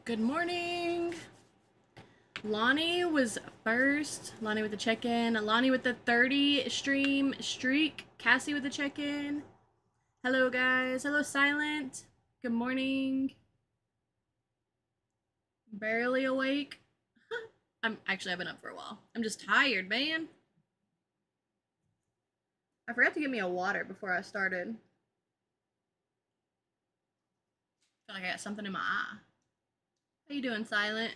Good morning. Lonnie was first. Lonnie with the check-in. Lonnie with the 30 stream streak. Cassie with the check-in. Hello, guys. Hello, Silent. Good morning. Barely awake. I've been up for a while. I'm just tired, man. I forgot to get me a water before I started. Feel like I got something in my eye. How you doing, Silent?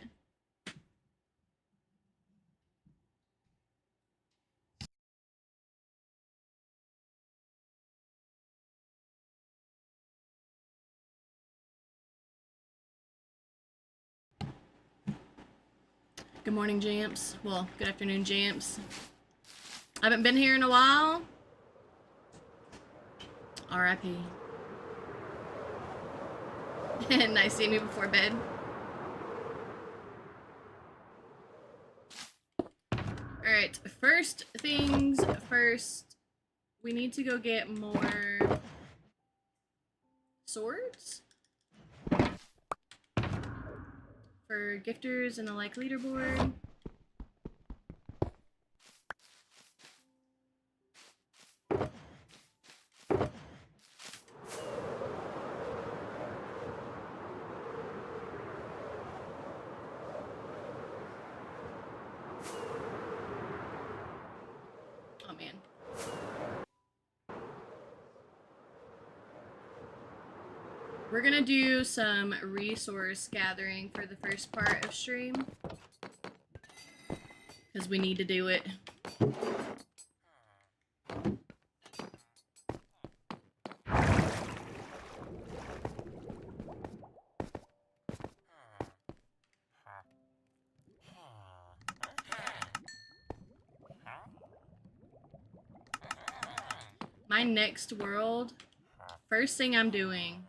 Good morning, Jamps. Well, good afternoon, Jamps. I haven't been here in a while. R.I.P. Nice seeing you before bed. Alright, first things first. We need to go get more swords for gifters and the like leaderboard. Oh man. We're gonna do some resource gathering for the first part of stream. Because we need to do it. My next world, first thing I'm doing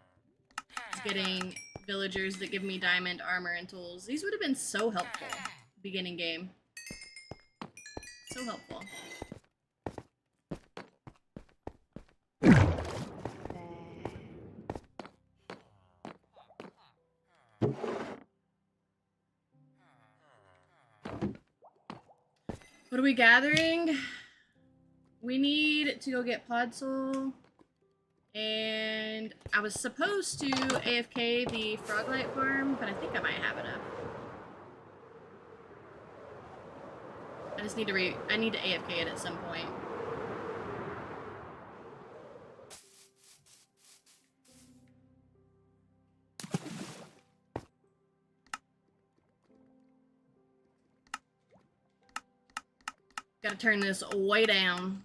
is getting villagers that give me diamond armor and tools. These would have been so helpful beginning game. So helpful. What are we gathering? We need to go get Podzol. And I was supposed to AFK the Froglight farm, but I think I might have enough. I just need to I need to AFK it at some point. Gotta turn this way down.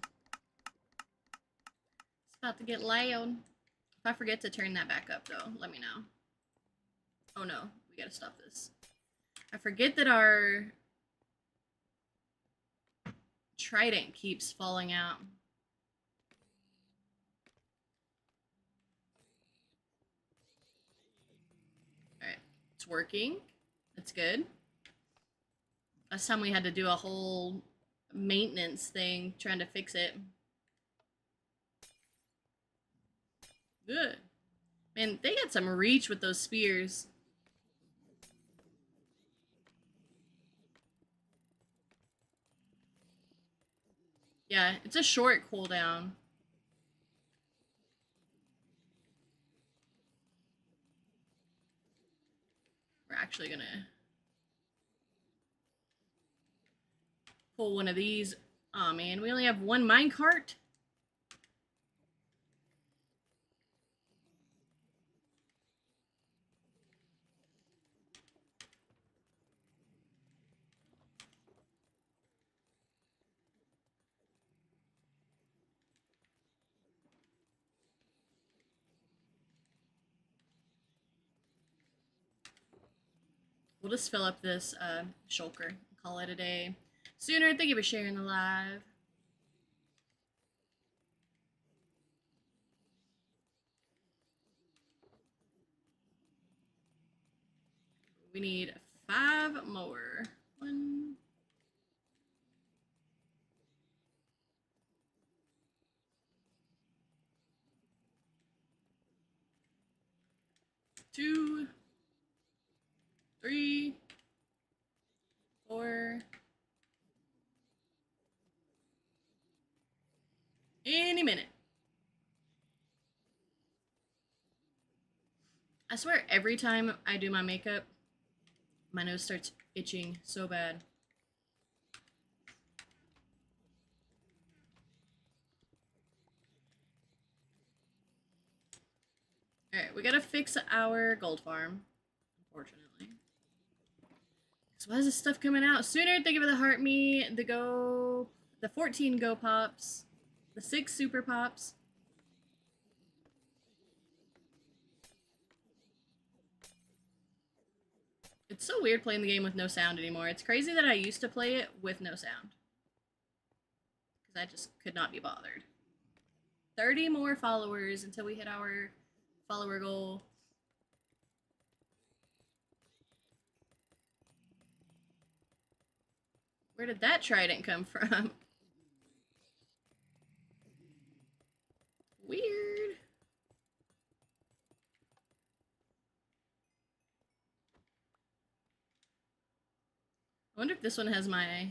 It's about to get loud. If I forget to turn that back up though, let me know. Oh no, we gotta stop this. I forget that our trident keeps falling out. Alright, it's working. That's good. Last time we had to do a whole maintenance thing trying to fix it. Good. Man, they got some reach with those spears. Yeah, it's a short cooldown. We're actually gonna pull one of these. Aw, man, we only have one minecart? We'll just fill up this shulker. Call it a day. Sooner, thank you for sharing the live. We need 5 more. 1, 2, I swear every time I do my makeup, my nose starts itching so bad. Alright, we gotta fix our gold farm, unfortunately. So why is this stuff coming out sooner? Thank you for the heart me, the 14 go pops, the 6 super pops. It's so weird playing the game with no sound anymore. It's crazy that I used to play it with no sound. Because I just could not be bothered. 30 more followers until we hit our follower goal. Where did that trident come from? Weird. I wonder if this one has my...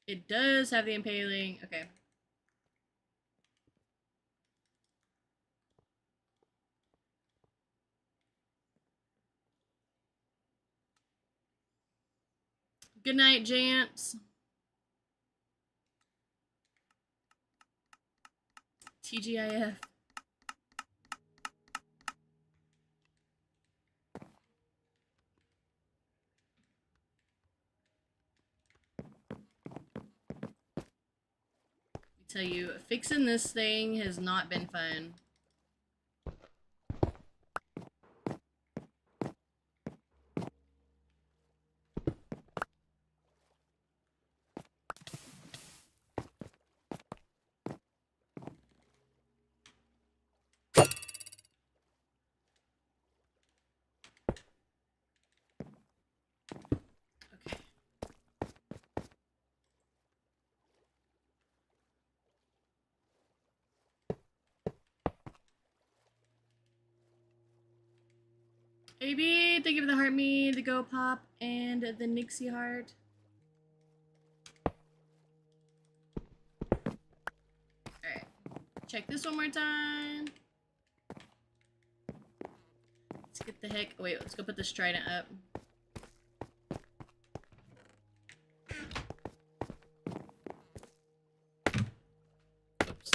It does have the impaling. Okay. Good night, Jamps. TGIF. Tell you, fixing this thing has not been fun. Okay. AB, thank you for the heart me, the go pop, and the Nixie heart. Alright. Check this one more time. Let's get the heck. Oh, wait, let's go put this trident up. Oops.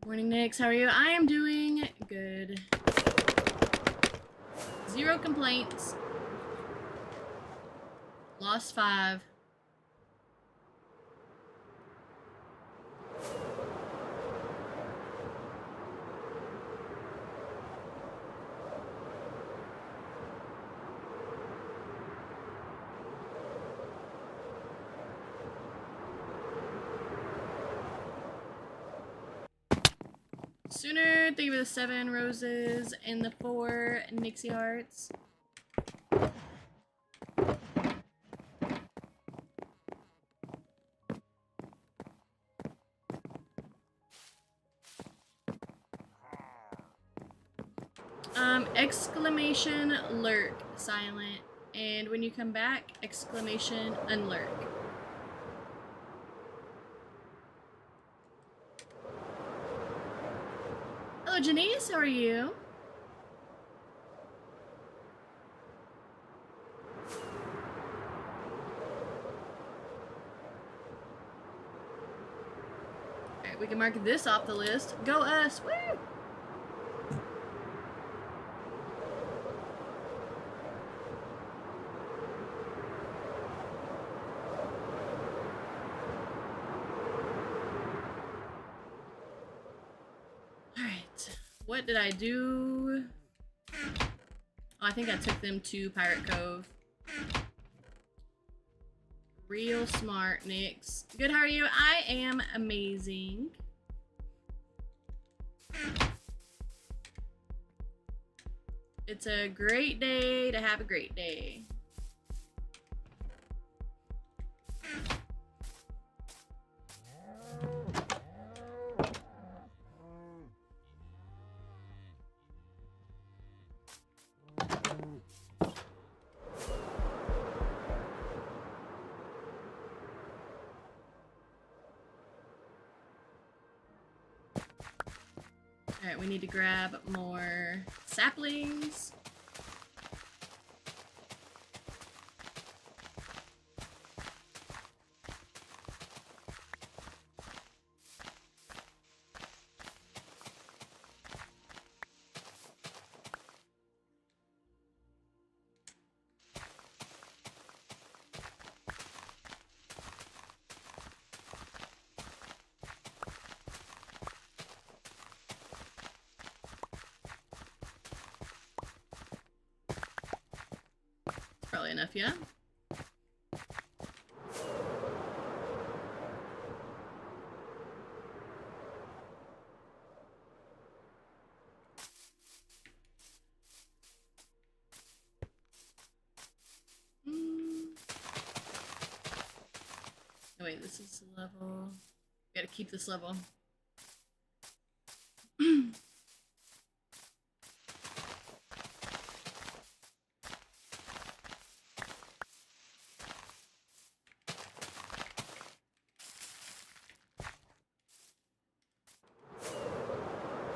Good morning, Nix. How are you? I am doing good. 0 complaints. Lost 5. Sooner, thank you for the 7 roses and the 4 Nixie hearts. Exclamation lurk, silent. And when you come back, exclamation unlurk. Hello, Janice, how are you? Alright, we can mark this off the list. Go us! Woo! What did I do? Oh, I think I took them to Pirate Cove. Real smart, Nix. Good, how are you? I am amazing. It's a great day to have a great day. Alright, we need to grab more saplings. Probably enough, yeah? Oh, wait, this is the level. Gotta keep this level.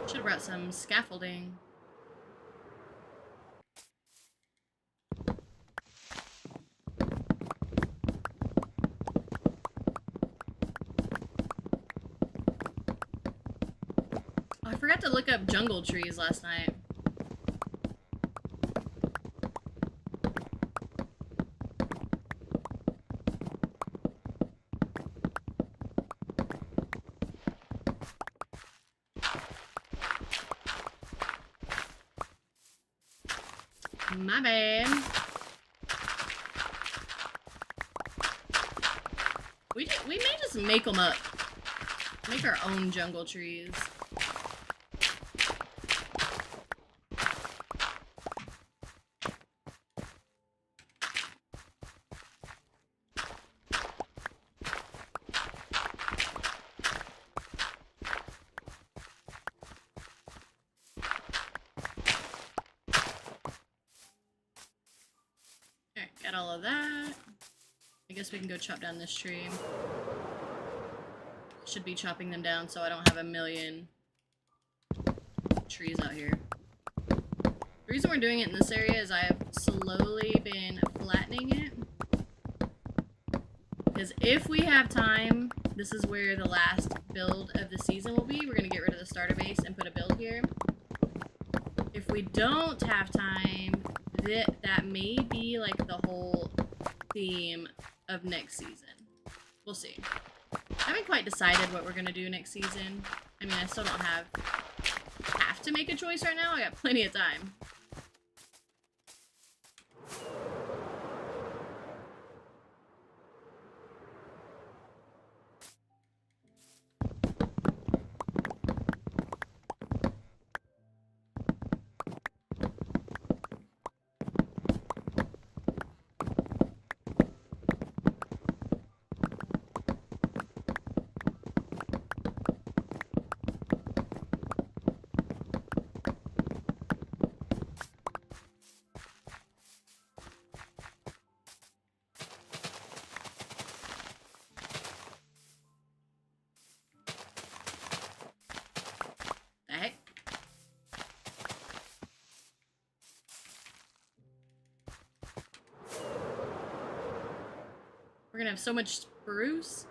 Should have brought some scaffolding. Oh, I forgot to look up jungle trees last night. My bad. We may just make them up. Make our own jungle trees. Alright, got all of that. I guess we can go chop down this tree. Should be chopping them down so I don't have a million trees out here. The reason we're doing it in this area is I have slowly been flattening it. Because if we have time, this is where the last build of the season will be. We're going to get rid of the starter base and put a build here. If we don't have time, that may be like the whole theme of next season. We'll see. I haven't quite decided what we're gonna do next season. I mean, I still don't have to make a choice right now. I got plenty of time. The heck? We're gonna have so much spruce.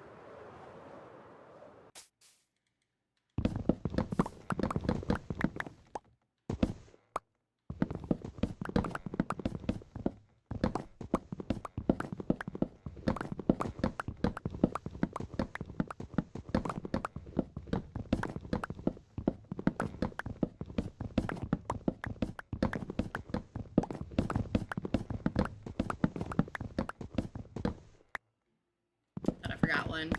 Thought I forgot one.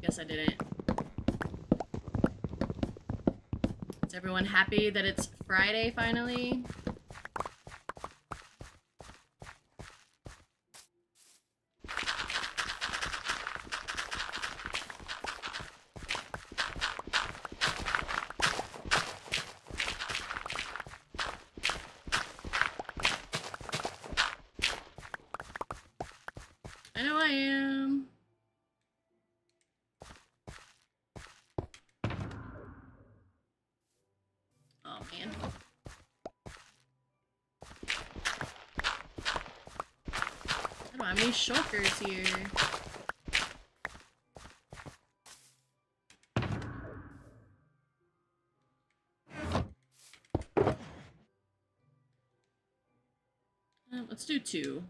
Guess I didn't. Is everyone happy that it's Friday finally? I know I am. don't have any shulkers here. Let's do 2.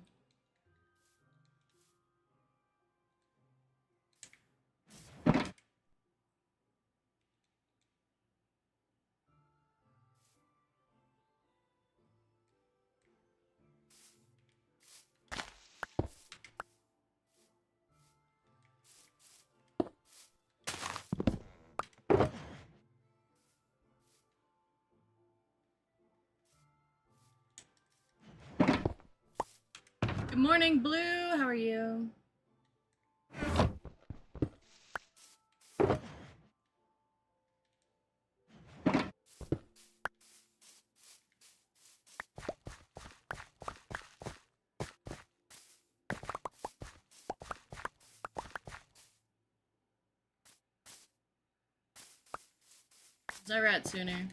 Good morning, Blue. How are you? Is that rat sooner?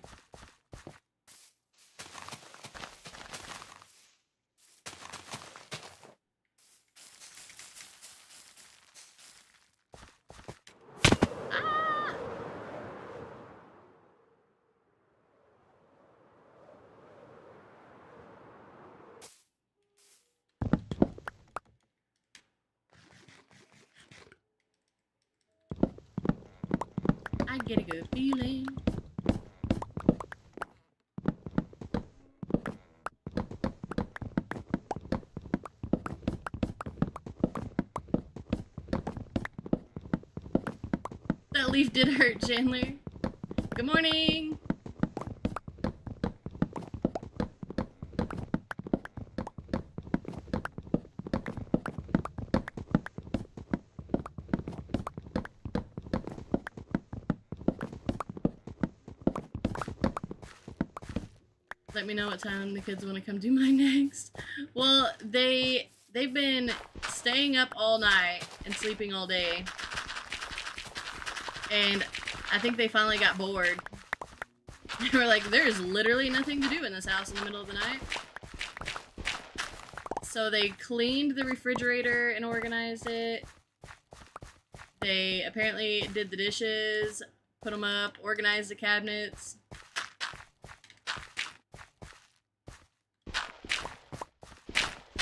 I get a good feeling. That leaf did hurt, Chandler. Good morning. Let me know what time the kids want to come do mine next. Well, they've been staying up all night and sleeping all day. And I think they finally got bored. They were like, there's literally nothing to do in this house in the middle of the night. So they cleaned the refrigerator and organized it. They apparently did the dishes, put them up, organized the cabinets.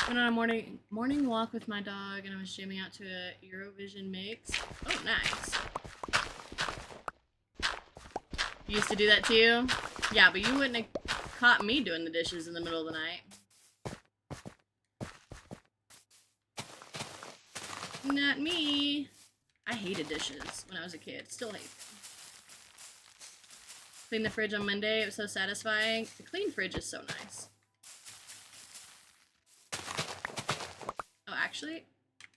Went on a morning walk with my dog, and I was jamming out to a Eurovision mix. Oh, nice. You used to do that too? Yeah, but you wouldn't have caught me doing the dishes in the middle of the night. Not me. I hated dishes when I was a kid. Still hate them. Cleaned the fridge on Monday. It was so satisfying. The clean fridge is so nice. Oh, actually,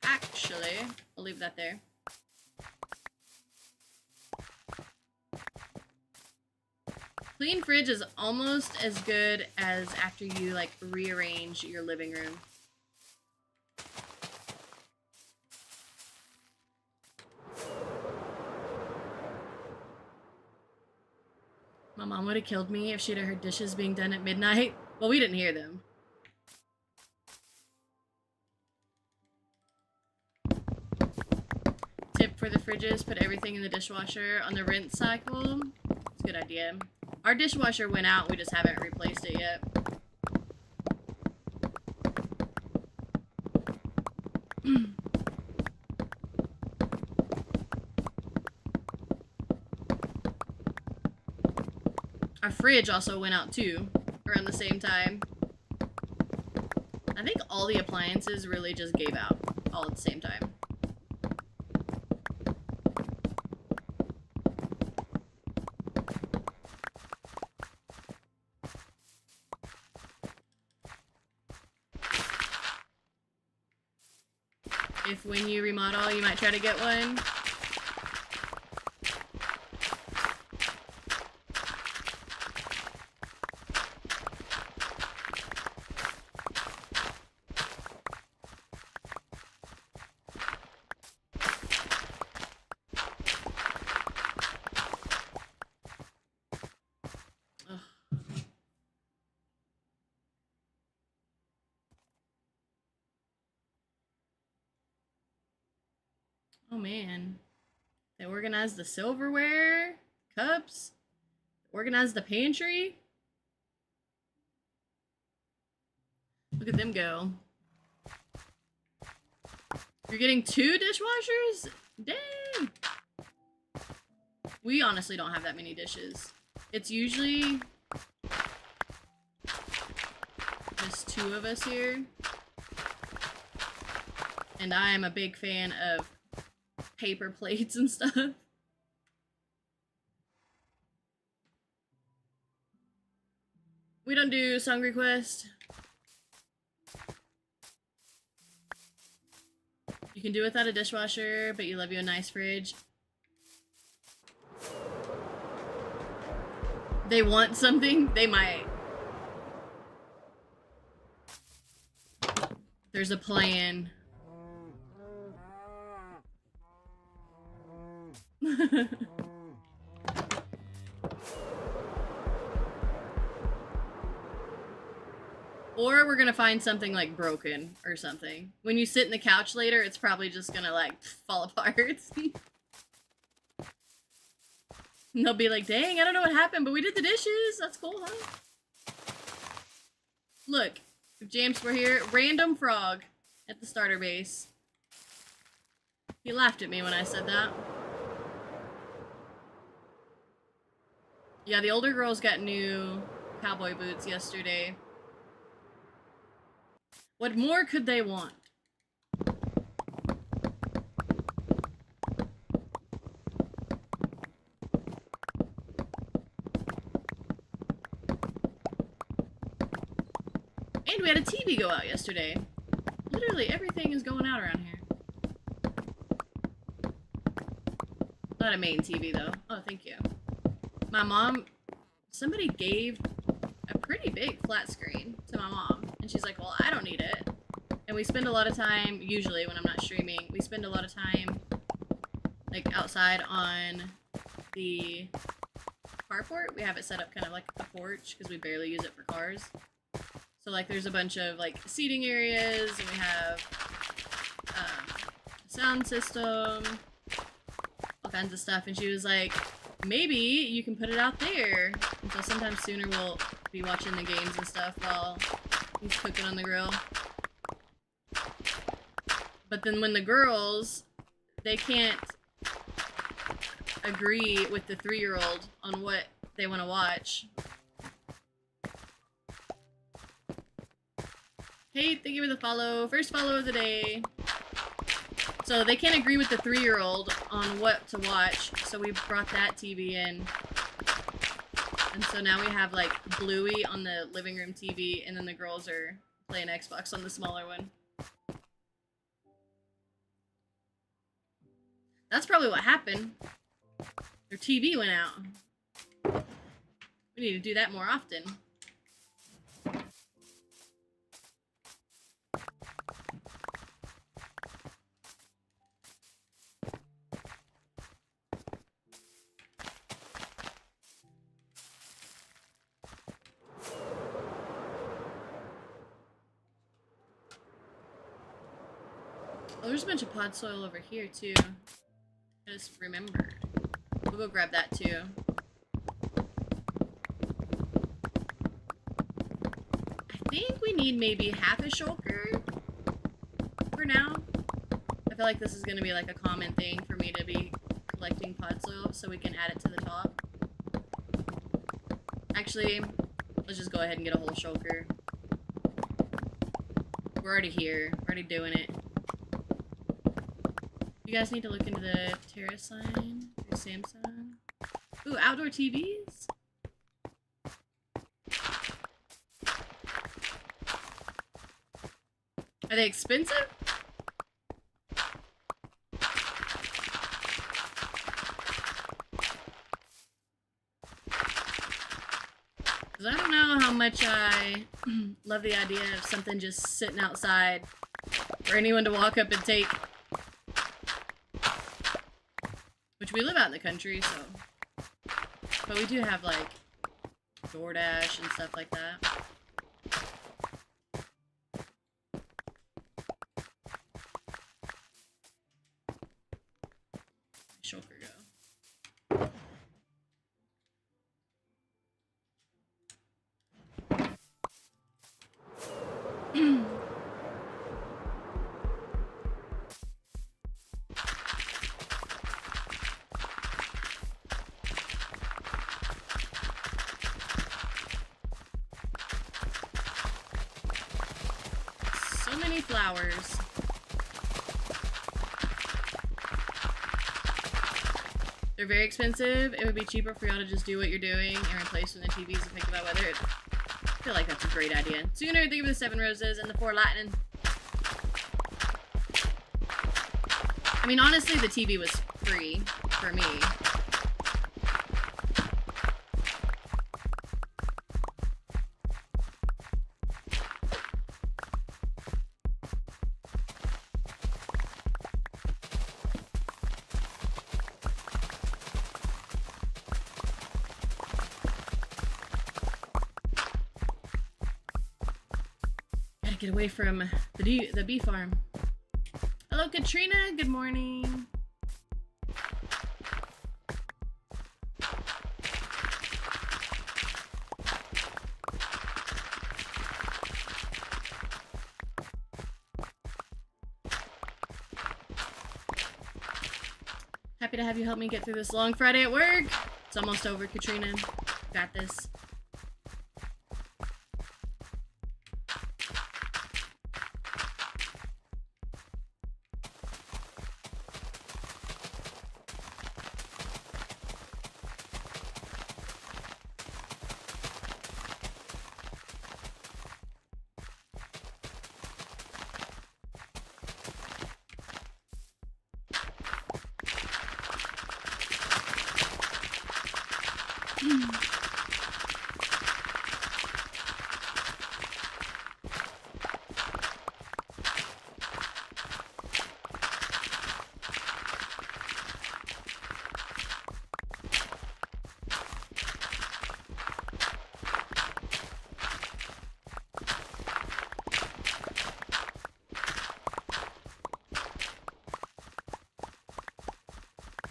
I'll leave that there. Clean fridge is almost as good as after you, like, rearrange your living room. My mom would have killed me if she'd have heard dishes being done at midnight. Well, we didn't hear them. Tip for the fridges, put everything in the dishwasher on the rinse cycle. It's a good idea. Our dishwasher went out, we just haven't replaced it yet. Our fridge also went out too, around the same time. I think all the appliances really just gave out, all at the same time. If when you remodel, you might try to get one. Oh man. They organized the silverware, cups, organized the pantry. Look at them go. You're getting 2 dishwashers? Dang! We honestly don't have that many dishes. It's usually just 2 of us here. And I am a big fan of paper plates and stuff. We don't do song request. You can do without a dishwasher, but you love you a nice fridge. They want something? They might. There's a plan. Or we're gonna find something like broken or something. When you sit in the couch later, it's probably just gonna like fall apart. And they'll be like, dang, I don't know what happened, but we did the dishes. That's cool, huh? Look, if James were here, random frog at the starter base. He laughed at me when I said that. Yeah, the older girls got new cowboy boots yesterday. What more could they want? And we had a TV go out yesterday. Literally everything is going out around here. Not a main TV though. Oh, thank you. My mom, somebody gave a pretty big flat screen to my mom. And she's like, well, I don't need it. And we spend a lot of time, usually when I'm not streaming, we spend a lot of time like outside on the carport. We have it set up kind of like a porch because we barely use it for cars. So like there's a bunch of like seating areas and we have a sound system, all kinds of stuff. And she was like, maybe you can put it out there. And so sometime sooner we'll be watching the games and stuff while he's cooking on the grill. But then when the girls, they can't agree with the 3-year-old on what they want to watch. Hey, thank you for the follow. First follow of the day. So they can't agree with the 3-year-old on what to watch, so we brought that TV in. And so now we have like Bluey on the living room TV, and then the girls are playing Xbox on the smaller one. That's probably what happened. Their TV went out. We need to do that more often. Oh, there's a bunch of pod soil over here, too. I just remembered. We'll go grab that, too. I think we need maybe half a shulker for now. I feel like this is going to be like a common thing for me to be collecting pod soil so we can add it to the top. Actually, let's just go ahead and get a whole shulker. We're already here. We're already doing it. You guys need to look into the terrace sign or Samsung. Ooh, outdoor TVs? Are they expensive? Because I don't know how much I love the idea of something just sitting outside for anyone to walk up and take. Which we live out in the country, so. But we do have, like, DoorDash and stuff like that. So many flowers. They're very expensive. It would be cheaper for y'all to just do what you're doing and replace when the TV's affected by weather. I feel like that's a great idea. Sooner, thank you for the 7 roses and the 4 lightning. I mean, honestly, the TV was free for me. Get away from the bee farm. Hello, Katrina. Good morning. Happy to have you help me get through this long Friday at work. It's almost over, Katrina. Got this.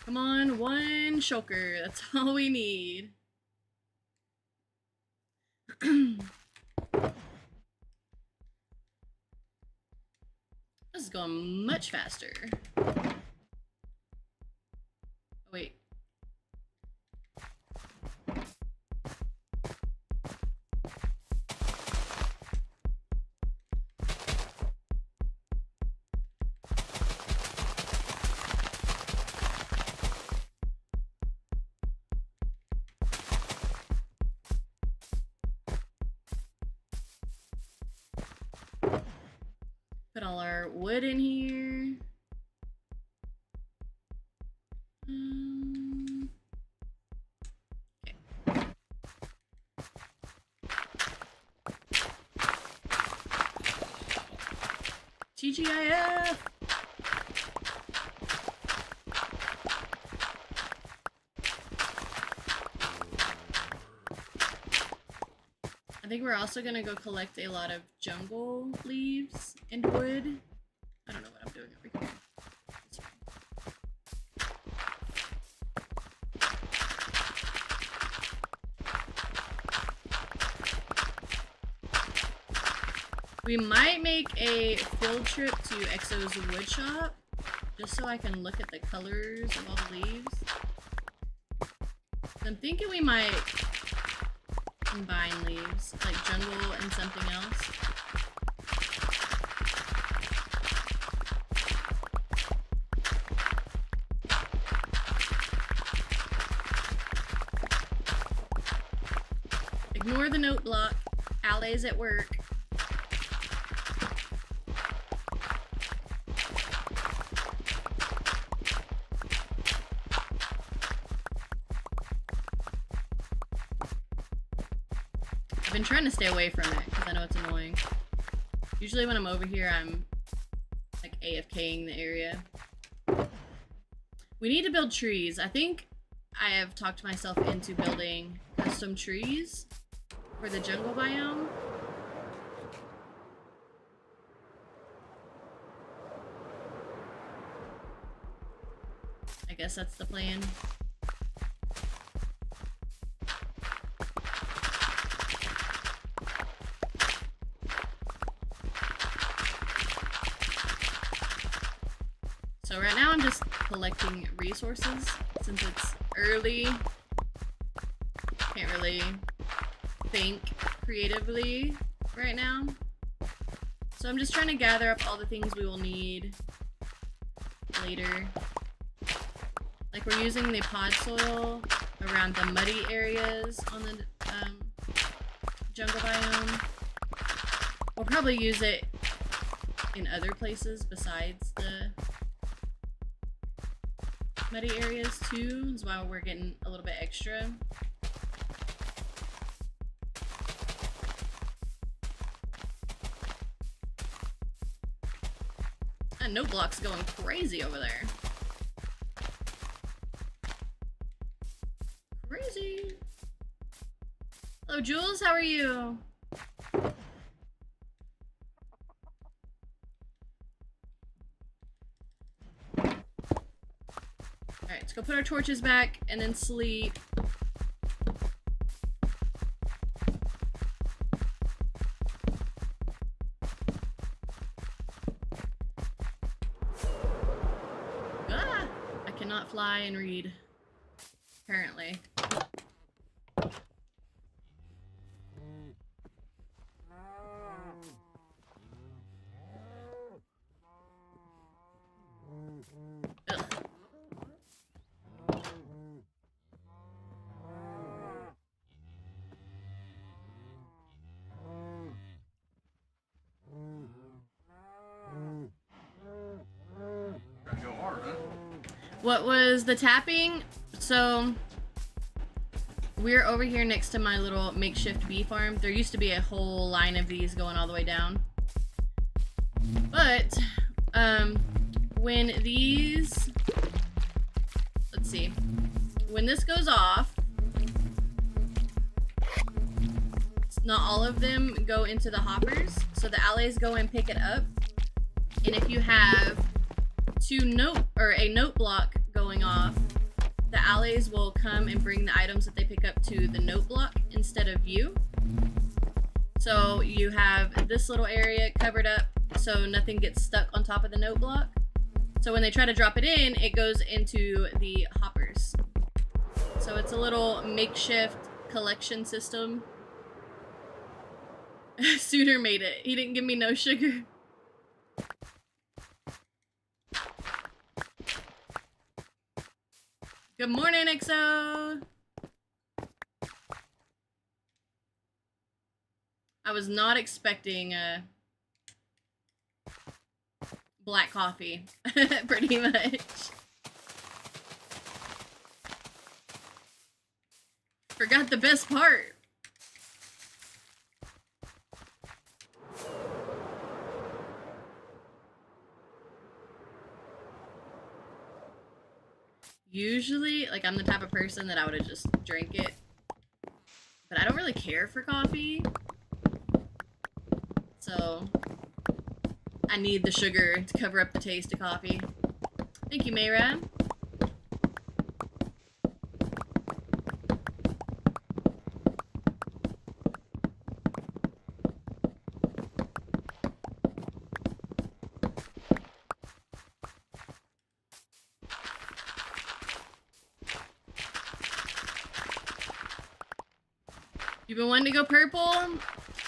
Come on, 1 shulker. That's all we need. This is going much faster. Oh, wait. Put all our wood in here. Okay. TGIF! I think we're also gonna go collect a lot of jungle leaves and wood. I don't know what I'm doing over here. We might make a field trip to Exo's wood shop, just so I can look at the colors of all the leaves. I'm thinking we might combine leaves, like jungle and something else. Ignore the note block. Alley's at work. I've been trying to stay away from it because I know it's annoying. Usually when I'm over here, I'm like AFKing the area. We need to build trees. I think I have talked myself into building custom trees for the jungle biome. I guess that's the plan. So right now I'm just collecting resources since it's early. Can't really think creatively right now. So I'm just trying to gather up all the things we will need later. Like we're using the pod soil around the muddy areas on the jungle biome. We'll probably use it in other places besides the muddy areas too. That's why we're getting a little bit extra. That note block's going crazy over there. Crazy. Hello, Jules. How are you? Alright, let's go put our torches back and then sleep. Ah! I cannot fly and read. Apparently. What was the tapping? So we're over here next to my little makeshift bee farm. There used to be a whole line of these going all the way down. But when these, let's see, when this goes off, not all of them go into the hoppers. So the allies go and pick it up. And if you have a note block going off, the allies will come and bring the items that they pick up to the note block instead of you. So you have this little area covered up so nothing gets stuck on top of the note block. So when they try to drop it in, it goes into the hoppers. So it's a little makeshift collection system. Suitor made it. He didn't give me no sugar. Good morning, XO! I was not expecting black coffee, pretty much. Forgot the best part. Usually, like, I'm the type of person that I would have just drank it. But I don't really care for coffee. So, I need the sugar to cover up the taste of coffee. Thank you, Mayra. You've been wanting to go purple?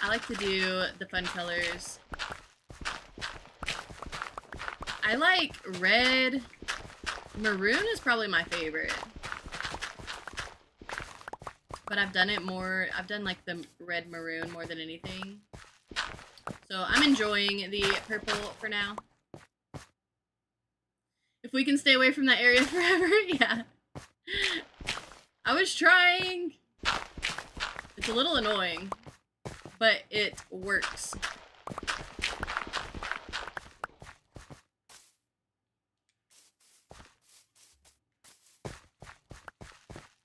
I like to do the fun colors. I like red. Maroon is probably my favorite. But I've done it more, I've done like the red maroon more than anything. So I'm enjoying the purple for now. If we can stay away from that area forever, yeah. I was trying. It's a little annoying, but it works.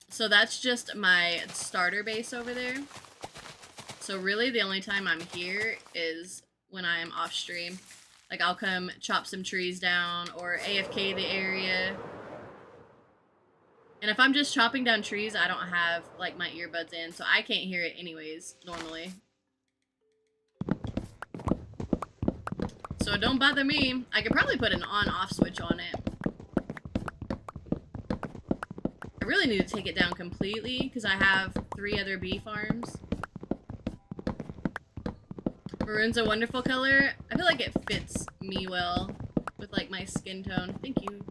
So that's just my starter base over there. So really the only time I'm here is when I am off stream. Like I'll come chop some trees down or AFK the area. And if I'm just chopping down trees, I don't have like my earbuds in, so I can't hear it anyways, normally. So don't bother me. I could probably put an on-off switch on it. I really need to take it down completely because I have 3 other bee farms. Maroon's a wonderful color. I feel like it fits me well with like my skin tone. Thank you.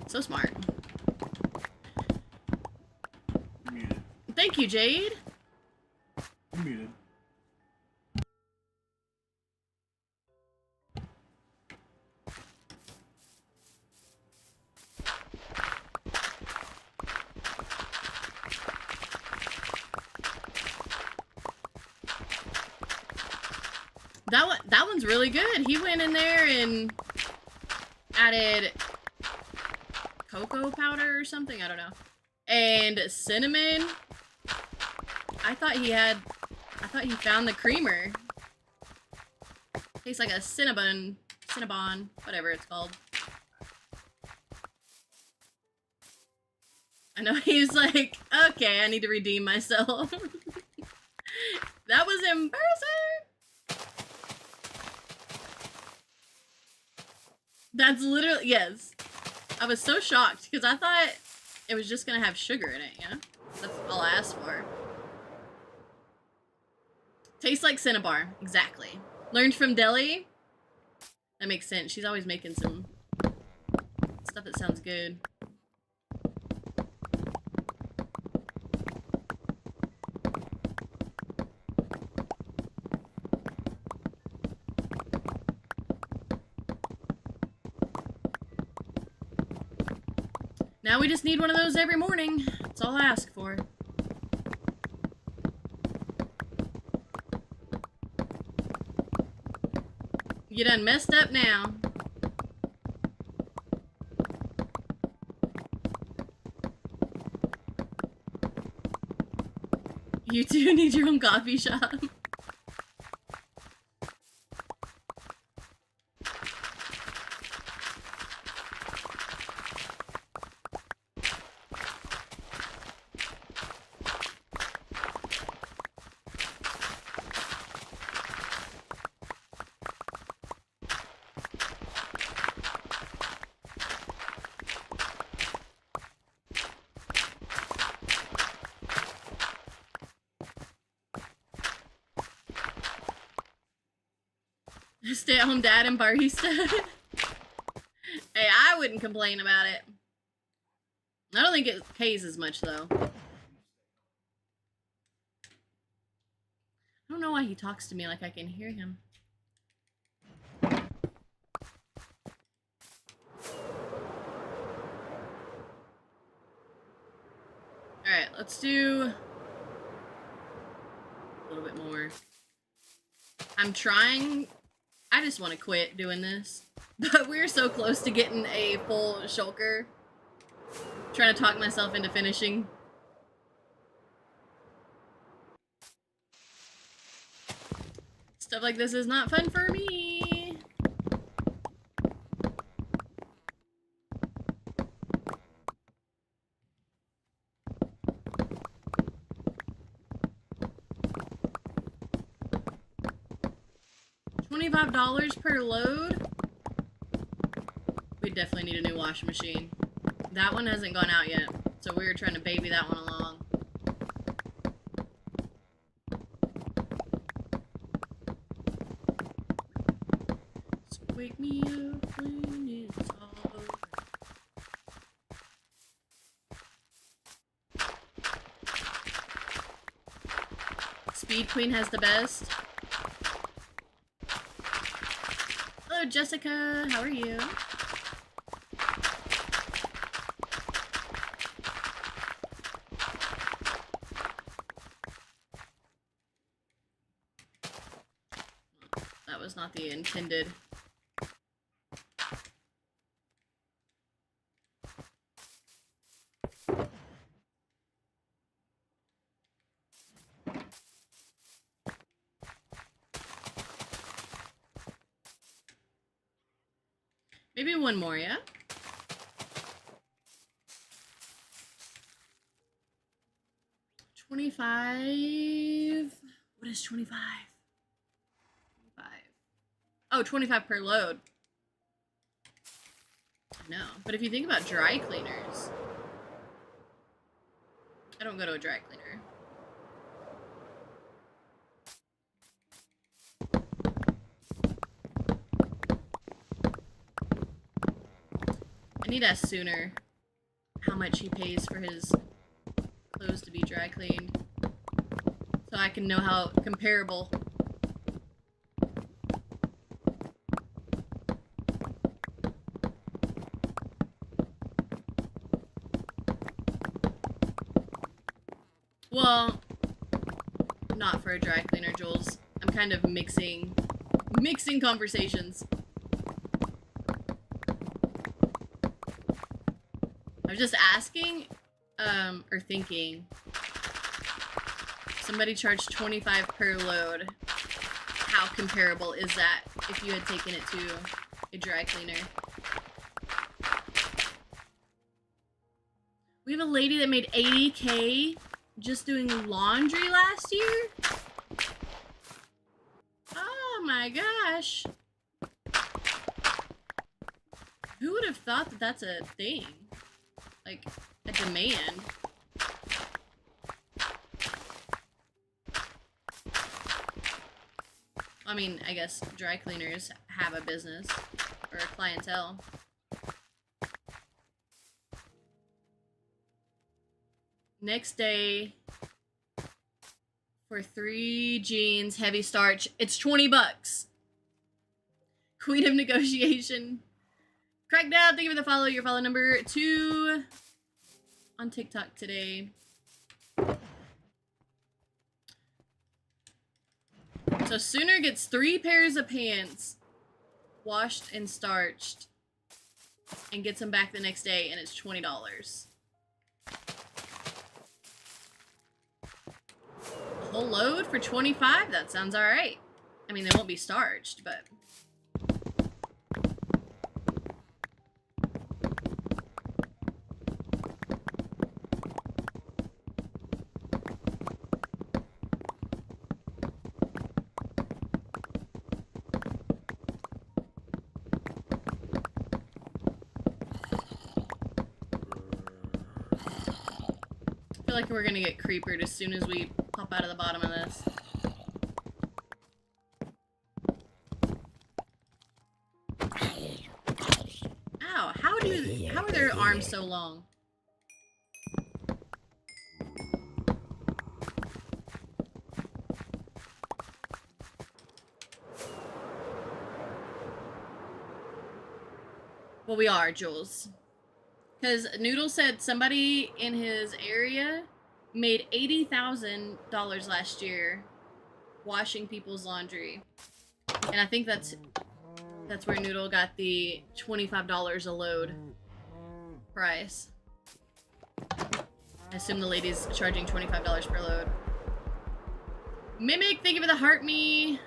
So smart. Muted. Thank you, Jade. Muted. That one's really good. He went in there and added cocoa powder or something, I don't know. And cinnamon. I thought he found the creamer. Tastes like a Cinnabon, whatever it's called. I know he's like, okay, I need to redeem myself. That was embarrassing. That's literally, yes. I was so shocked because I thought it was just gonna have sugar in it, yeah? That's all I asked for. Tastes like Cinnabar, exactly. Learned from Deli. That makes sense. She's always making some stuff that sounds good. Now we just need one of those every morning. That's all I ask for. You done messed up now. You two need your own coffee shop. Stay-at-home dad and barista. Hey, I wouldn't complain about it. I don't think it pays as much, though. I don't know why he talks to me like I can hear him. Alright, let's do a little bit more. I'm trying... I just want to quit doing this. But we're so close to getting a full shulker. Trying to talk myself into finishing. Stuff like this is not fun for me. $25 per load? We definitely need a new washing machine. That one hasn't gone out yet, so we were trying to baby that one along. So wake me up when it's all over. Speed Queen has the best. Hello, Jessica. How are you? That was not the intended. Maybe one more, yeah? $25. is 25? 25. Oh, 25 per load. No, but if you think about dry cleaners, I don't go to a dry cleaner. I need to ask Sooner how much he pays for his clothes to be dry cleaned, so I can know how comparable. Well, not for a dry cleaner, Jules. I'm kind of mixing conversations. I was just asking, or thinking, somebody charged 25 per load. How comparable is that if you had taken it to a dry cleaner? We have a lady that made 80K just doing laundry last year? Oh my gosh. Who would have thought that that's a thing? Like, a demand. I mean, I guess dry cleaners have a business or a clientele. Next day, for 3 jeans, heavy starch, it's 20 bucks. Queen of Negotiation. Crackdown, thank you for the follow. Your follow number 2 on TikTok today. So Sooner gets 3 pairs of pants washed and starched and gets them back the next day, and it's $20. A whole load for 25? That sounds alright. I mean, they won't be starched, but... I feel like we're gonna get creepered as soon as we pop out of the bottom of this. Ow, how are their arms so long? Well, we are, Jules. Because Noodle said somebody in his area made $80,000 last year washing people's laundry. And I think that's where Noodle got the $25 a load price. I assume the lady's charging $25 per load. Mimic, thank you for the heart me.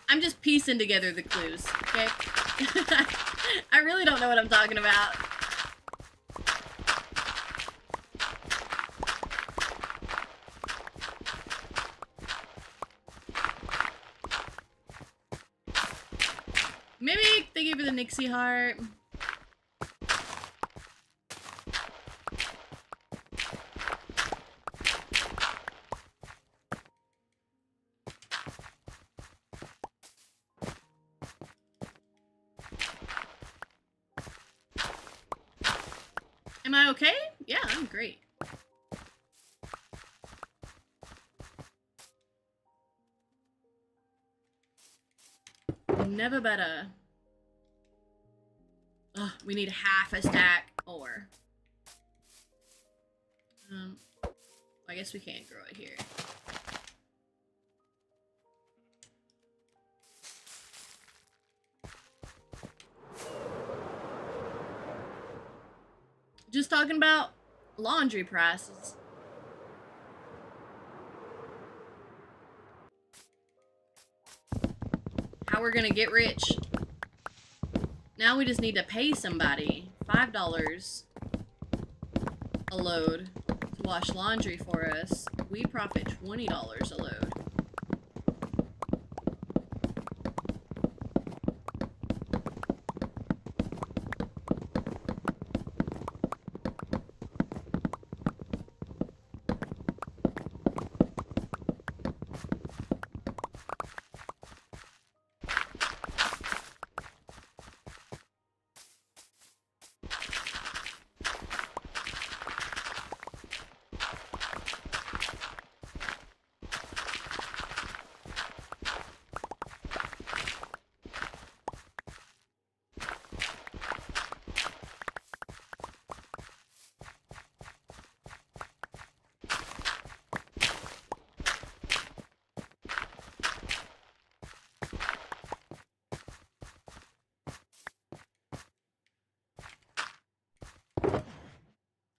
I'm just piecing together the clues, okay? I really don't know what I'm talking about. Mimic, thank you for the Nixie heart. Am I okay? Yeah, I'm great. Never better. Ugh, we need half a stack more. I guess we can't grow it here. Just talking about laundry prices. How we're gonna get rich. Now we just need to pay somebody $5 a load to wash laundry for us, we profit $20 a load.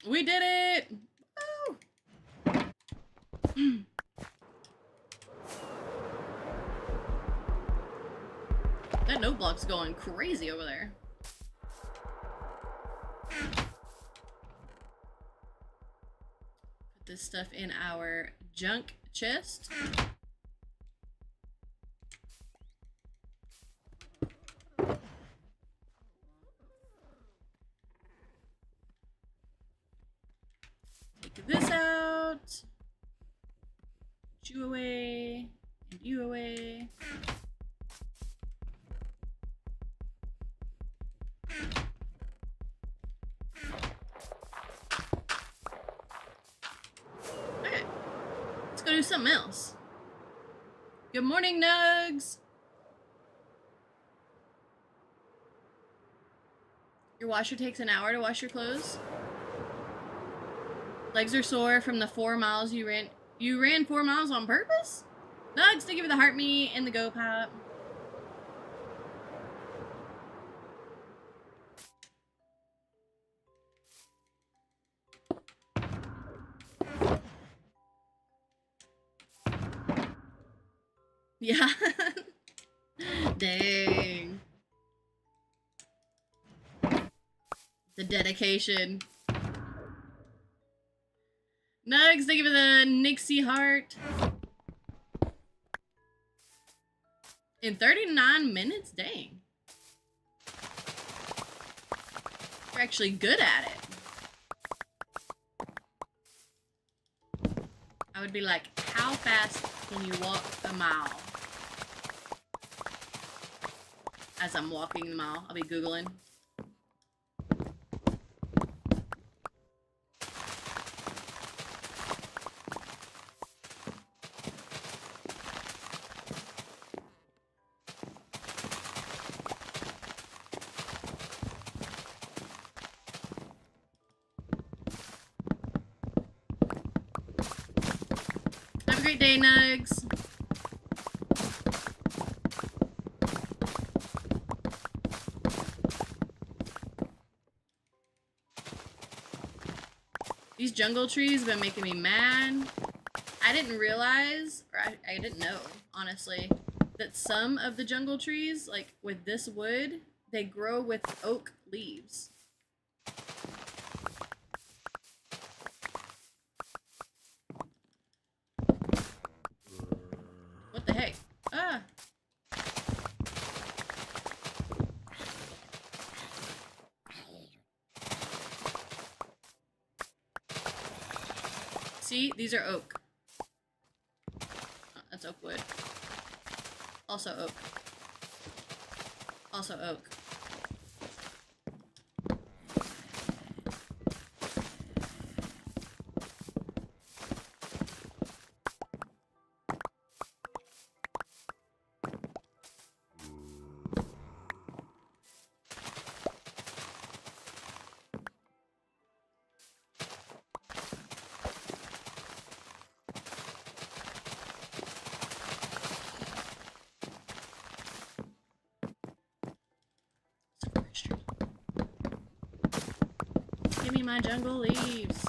We did it! Woo! That note block's going crazy over there. Put this stuff in our junk chest. Take this out. Put you away. And you away. Okay. Let's go do something else. Good morning, Nugs! Your washer takes an hour to wash your clothes? Legs are sore from the 4 miles you ran. You ran 4 miles on purpose? Nugs, thank you for the heart meat and the go pop. Yeah. Dang. The dedication. Nugs, thank you for the Nixie heart. In 39 minutes? Dang. You're actually good at it. I would be like, how fast can you walk a mile? As I'm walking the mile, I'll be Googling. Have a great day, Nugs. These jungle trees have been making me mad. I didn't realize, or I didn't know, honestly, that some of the jungle trees, like with this wood, they grow with oak leaves. What the heck? Ah! See, these are oak. Oh, that's oak wood. Also oak. Also oak. Give me my jungle leaves.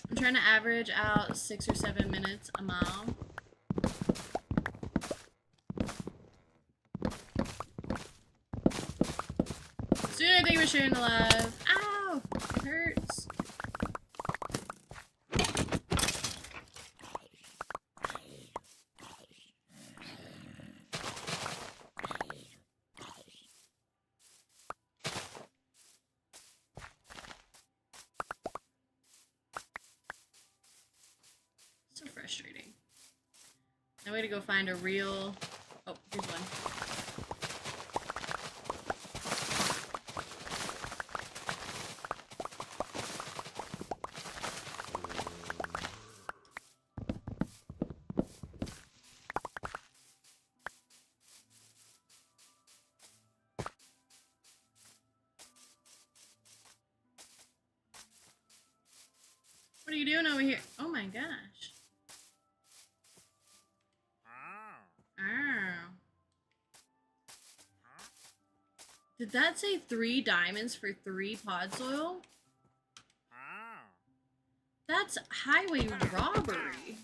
I'm trying to average out 6 or 7 minutes a mile. Soon I think we're sharing the live. Ow! It hurts. So frustrating. Now we gotta go find a real... Oh, here's one. What are you doing over here? Oh my gosh. Oh. Did that say 3 diamonds for 3 pod soil? That's highway robbery.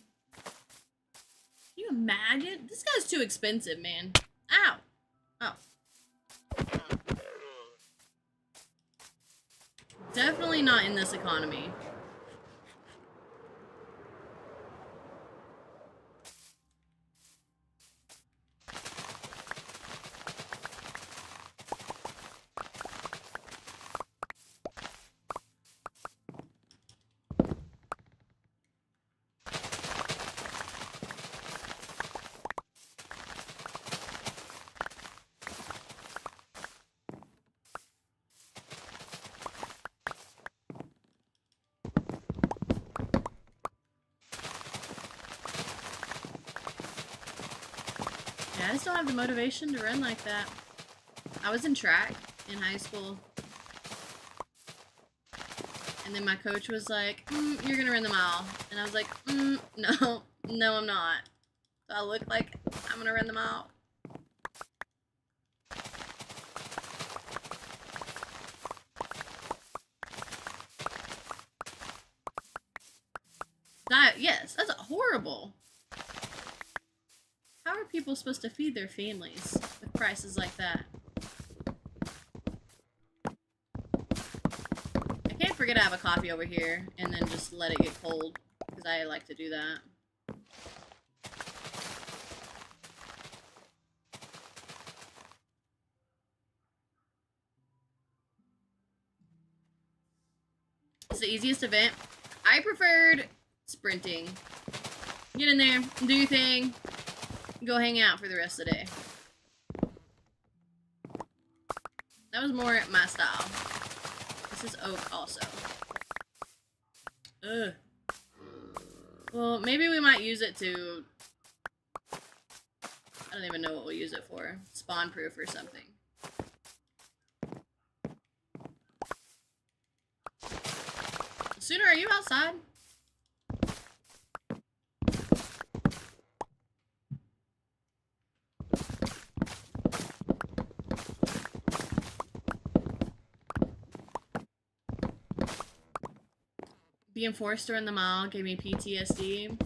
Can you imagine? This guy's too expensive, man. Ow. Oh. Definitely not in this economy. I just don't have the motivation to run like that. I was in track in high school. And then my coach was like, you're gonna run the mile. And I was like, no, I'm not. Do I look like I'm gonna run the mile? Yes, that's horrible. How are people supposed to feed their families with prices like that? I can't forget I have a coffee over here and then just let it get cold, because I like to do that. It's the easiest event. I preferred sprinting. Get in there, do your thing, go hang out for the rest of the day. That was more my style. This is oak also. Ugh. Well, maybe we might use it to... I don't even know what we'll use it for. Spawn proof or something. Sooner, are you outside? Being forced to run the mile gave me PTSD.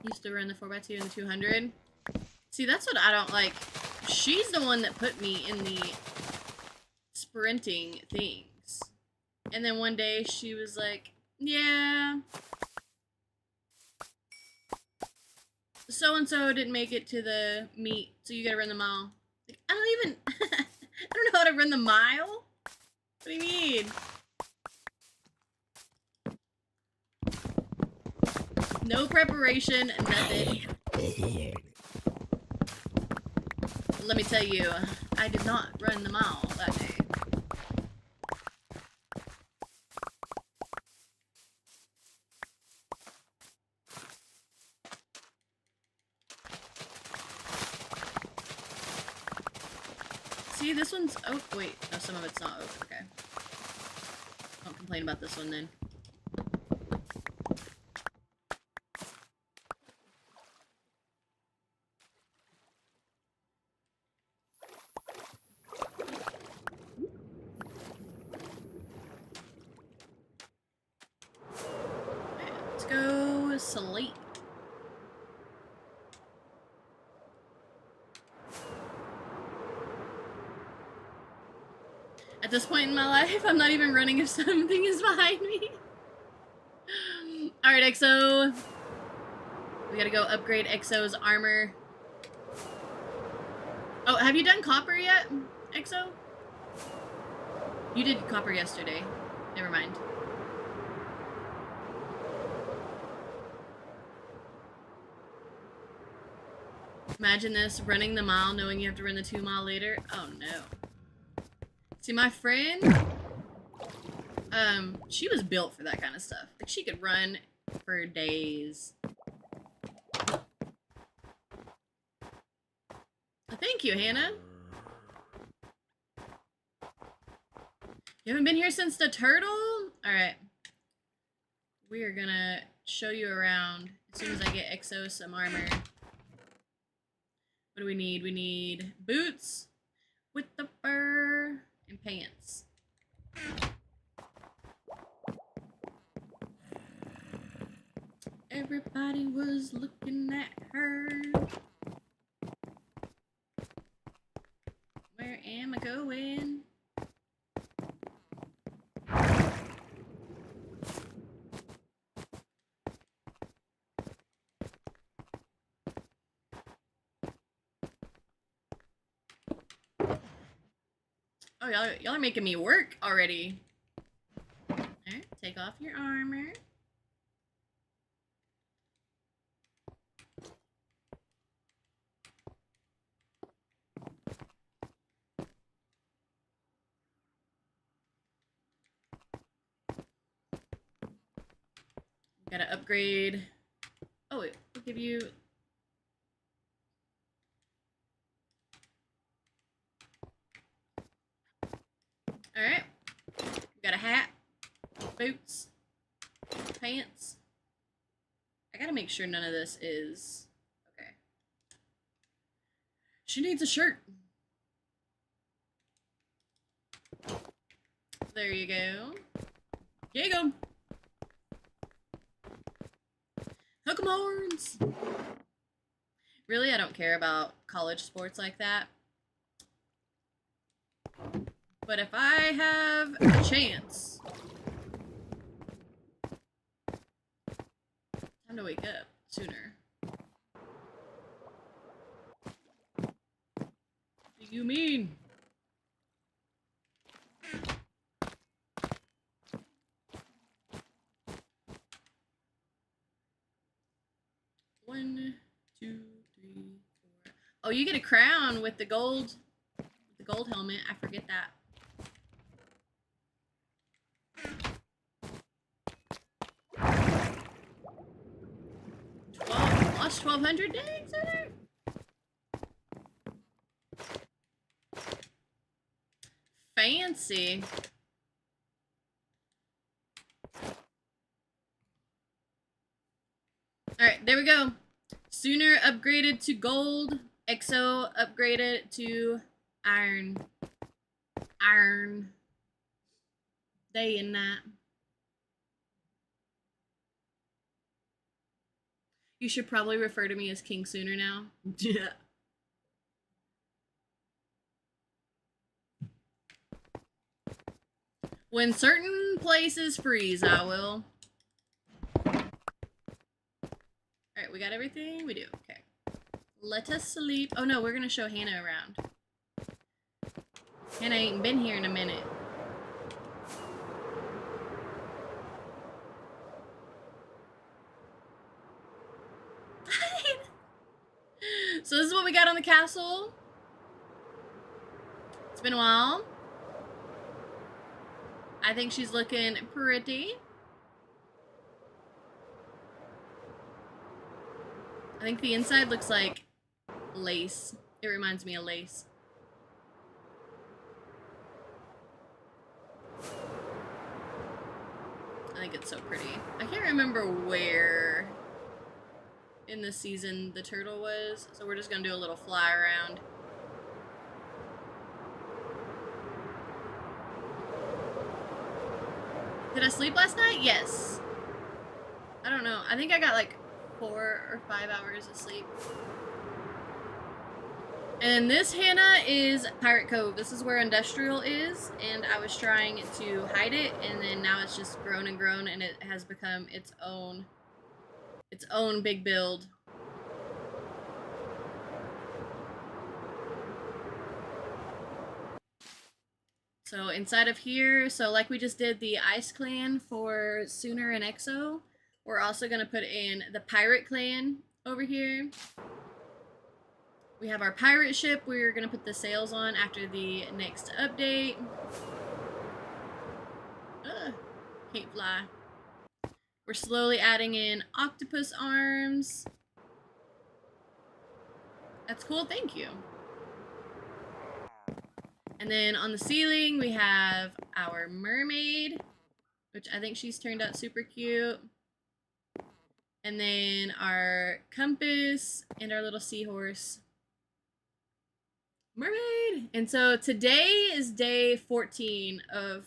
Used to run the 4x2 and the 200. See, that's what I don't like. She's the one that put me in the sprinting things. And then one day she was like, yeah, so-and-so didn't make it to the meet, so you gotta run the mile. Like, I don't even, I don't know how to run the mile. What do you mean? No preparation, nothing. Let me tell you, I did not run the mile that day. See, this one's oak. Wait, no, some of it's not oak. Okay. Don't complain about this one then. to sleep. At this point in my life, I'm not even running if something is behind me. Alright, EXO. We gotta go upgrade EXO's armor. Oh, have you done copper yet, EXO? You did copper yesterday. Never mind. Imagine this, running the mile knowing you have to run the 2 mile later. Oh no. See, my friend, she was built for that kind of stuff. Like, she could run for days. Thank you, Hannah. You haven't been here since the turtle? Alright. We are gonna show you around as soon as I get EXO some armor. What do we need? We need boots with the fur and pants. Everybody was looking at her. Where am I going? Oh, y'all are making me work already. Alright, take off your armor. Gotta upgrade. Oh, wait, we'll give you. Alright. We got a hat, boots, pants. I gotta make sure none of this is. Okay. She needs a shirt. There you go. Jacob! Hook 'em horns! Really, I don't care about college sports like that. But if I have a chance... Time to wake up sooner. What do you mean? One, two, three, four. Oh, you get a crown with the gold helmet. I forget that. Lost 1,200 days in there. Fancy. Alright, there we go. Sooner upgraded to gold. EXO upgraded to iron. Iron. Day and night. You should probably refer to me as King Sooner now. Yeah. When certain places freeze, I will. Alright, we got everything? We do. Okay. Let us sleep. Oh no, we're gonna show Hannah around. Hannah ain't been here in a minute. So this is what we got on the castle. It's been a while. I think she's looking pretty. I think the inside looks like lace. It reminds me of lace. I think it's so pretty. I can't remember where in the season the turtle was, so we're just gonna do a little fly around. Did I sleep last night? Yes. I don't know. I think I got like 4 or 5 hours of sleep. And this, Hannah, is Pirate Cove. This is where Industrial is, and I was trying to hide it, and then now it's just grown and grown, and it has become its own big build. So inside of here, so like we just did the Ice Clan for Sooner and Exo, we're also going to put in the Pirate Clan over here. We have our pirate ship we're going to put the sails on after the next update. Can't fly. We're slowly adding in octopus arms. That's cool, thank you. And then on the ceiling we have our mermaid, which I think she's turned out super cute. And then our compass and our little seahorse. Mermaid! And so today is day 14 of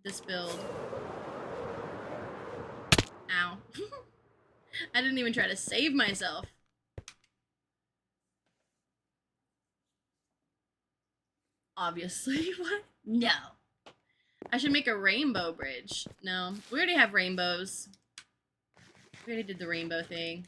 this build. Ow. I didn't even try to save myself. Obviously. What? No. I should make a rainbow bridge. No. We already have rainbows. We already did the rainbow thing.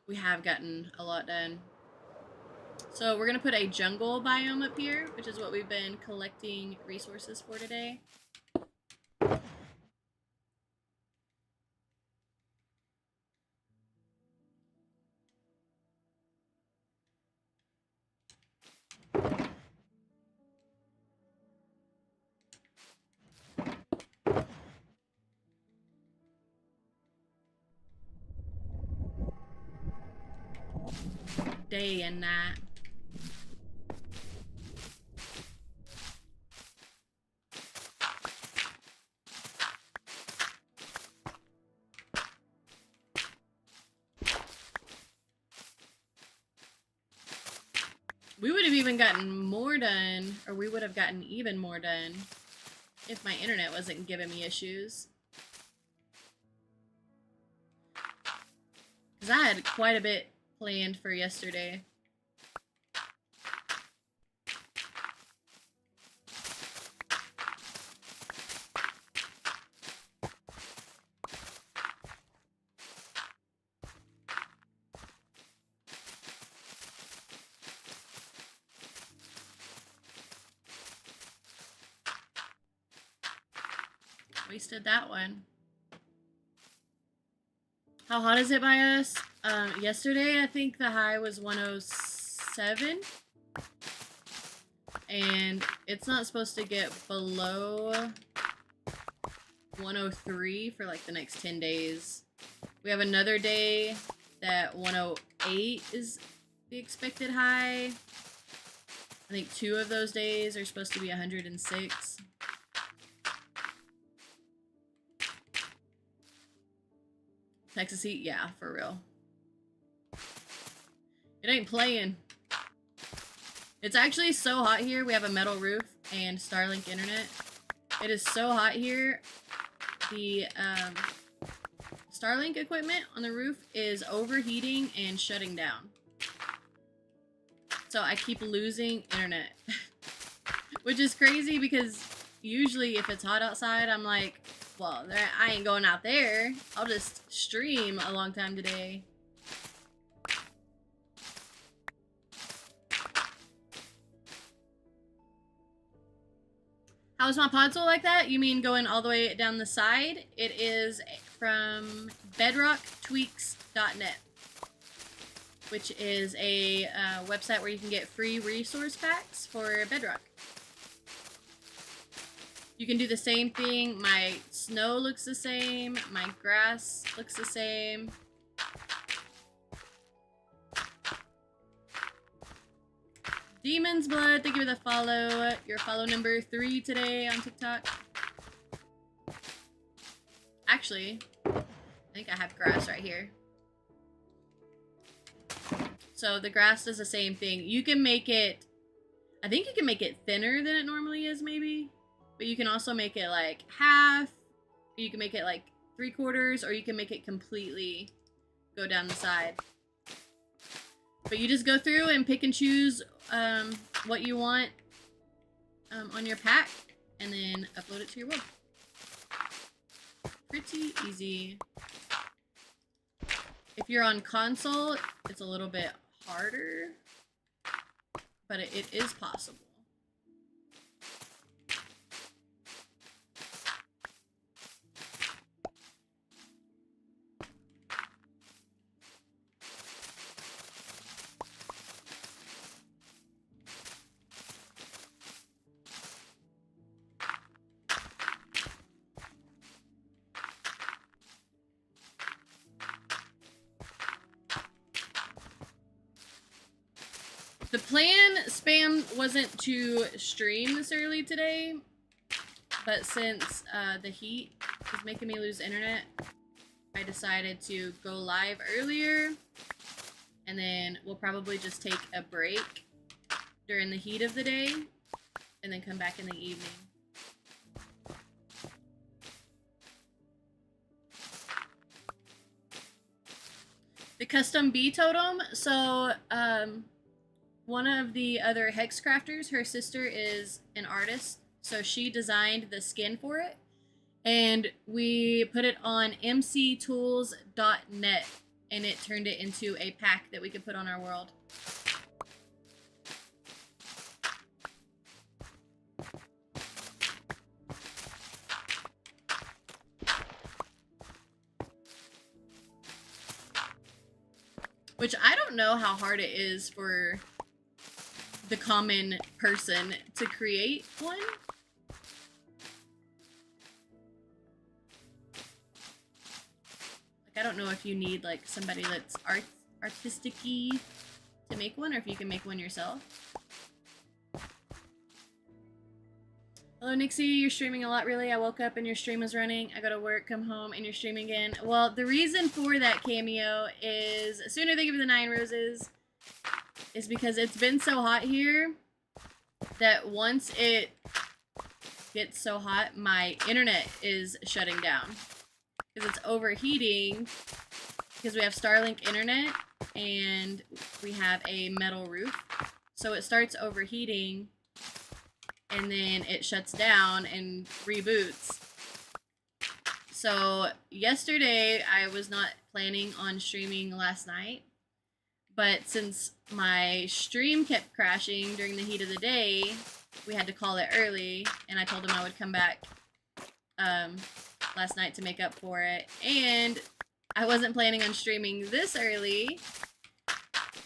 We have gotten a lot done. So we're going to put a jungle biome up here, which is what we've been collecting resources for today. Day and night. We would have even gotten more done, or we would have gotten even more done if my internet wasn't giving me issues. Because I had quite a bit planned for yesterday. Wasted that one. How hot is it by us? Yesterday, I think the high was 107. And it's not supposed to get below 103 for like the next 10 days. We have another day that 108 is the expected high. I think 2 of those days are supposed to be 106. Texas heat, yeah, for real. It ain't playing. It's actually so hot here. We have a metal roof and Starlink internet. It is so hot here. The Starlink equipment on the roof is overheating and shutting down. So I keep losing internet. Which is crazy because usually if it's hot outside, I'm like, well, I ain't going out there. I'll just stream a long time today. How's my console like that? You mean going all the way down the side? It is from bedrocktweaks.net, which is a website where you can get free resource packs for Bedrock. You can do the same thing. My snow looks the same. My grass looks the same. Demon's Blood, thank you for the follow. Your follow number 3 today on TikTok. Actually, I think I have grass right here. So the grass does the same thing. You can make it I think you can make it thinner than it normally is, maybe. But you can also make it like half. You can make it like 3/4, or you can make it completely go down the side. But you just go through and pick and choose what you want on your pack, and then upload it to your world. Pretty easy. If you're on console, it's a little bit harder, but it is possible. The plan, Spam, wasn't to stream this early today, but since the heat is making me lose internet, I decided to go live earlier, and then we'll probably just take a break during the heat of the day, and then come back in the evening. The custom bee totem, so one of the other hex crafters, her sister is an artist, so she designed the skin for it, and we put it on mctools.net, and it turned it into a pack that we could put on our world. Which I don't know how hard it is for the common person to create one. Like, I don't know if you need like somebody that's artistic-y to make one, or if you can make one yourself. Hello, Nixie. You're streaming a lot, really? I woke up and your stream was running. I go to work, come home, and you're streaming again. Well, the reason for that cameo is Sooner They Give Me the 9 Roses is because it's been so hot here that once it gets so hot, my internet is shutting down because it's overheating because we have Starlink internet and we have a metal roof. So it starts overheating and then it shuts down and reboots. So yesterday I was not planning on streaming last night, but since my stream kept crashing during the heat of the day, we had to call it early, and I told him I would come back last night to make up for it. And I wasn't planning on streaming this early,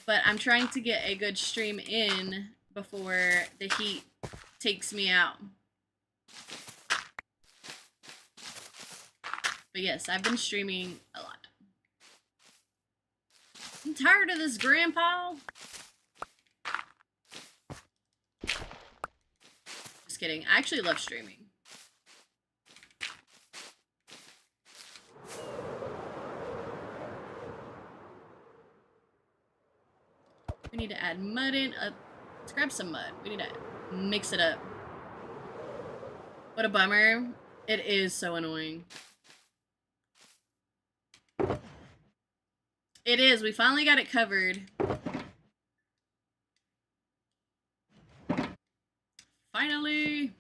but I'm trying to get a good stream in before the heat takes me out. But yes, I've been streaming a lot. I'm tired of this, Grandpa. Just kidding. I actually love streaming. We need to add mud in. Let's grab some mud. We need to mix it up. What a bummer. It is so annoying. It is. We finally got it covered. Finally.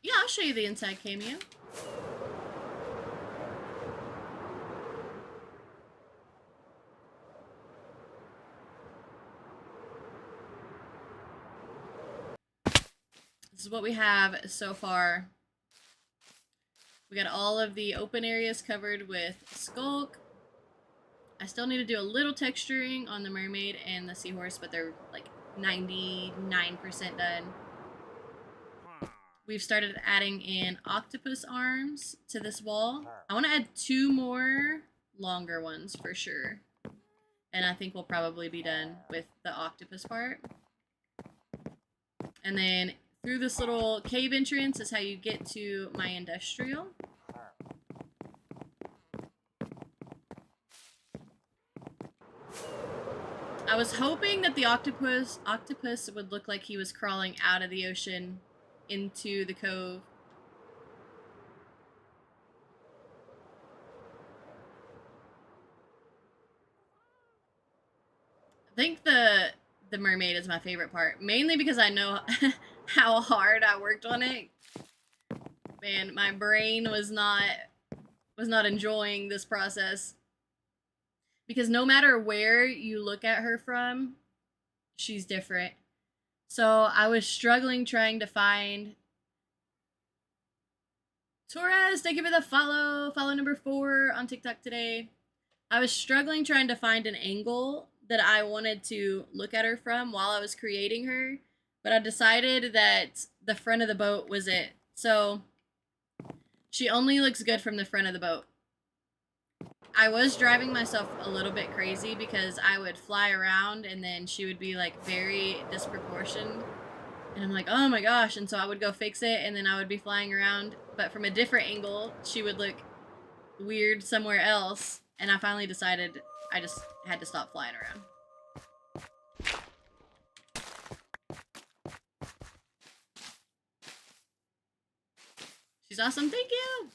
Yeah, I'll show you the inside cameo. This is what we have so far. We got all of the open areas covered with skulk. I still need to do a little texturing on the mermaid and the seahorse, but they're like 99% done. We've started adding in octopus arms to this wall. I want to add 2 more longer ones for sure. And I think we'll probably be done with the octopus part. And then through this little cave entrance is how you get to my industrial. I was hoping that the octopus would look like he was crawling out of the ocean into the cove. I think the mermaid is my favorite part, mainly because I know how hard I worked on it. Man, my brain was not enjoying this process. Because no matter where you look at her from, she's different. So I was struggling trying to find... Torres, thank you for the follow. Follow number 4 on TikTok today. I was struggling trying to find an angle that I wanted to look at her from while I was creating her. But I decided that the front of the boat was it. So she only looks good from the front of the boat. I was driving myself a little bit crazy because I would fly around and then she would be like very disproportioned. And I'm like, oh my gosh. And so I would go fix it and then I would be flying around. But from a different angle, she would look weird somewhere else. And I finally decided I just had to stop flying around. She's awesome. Thank you.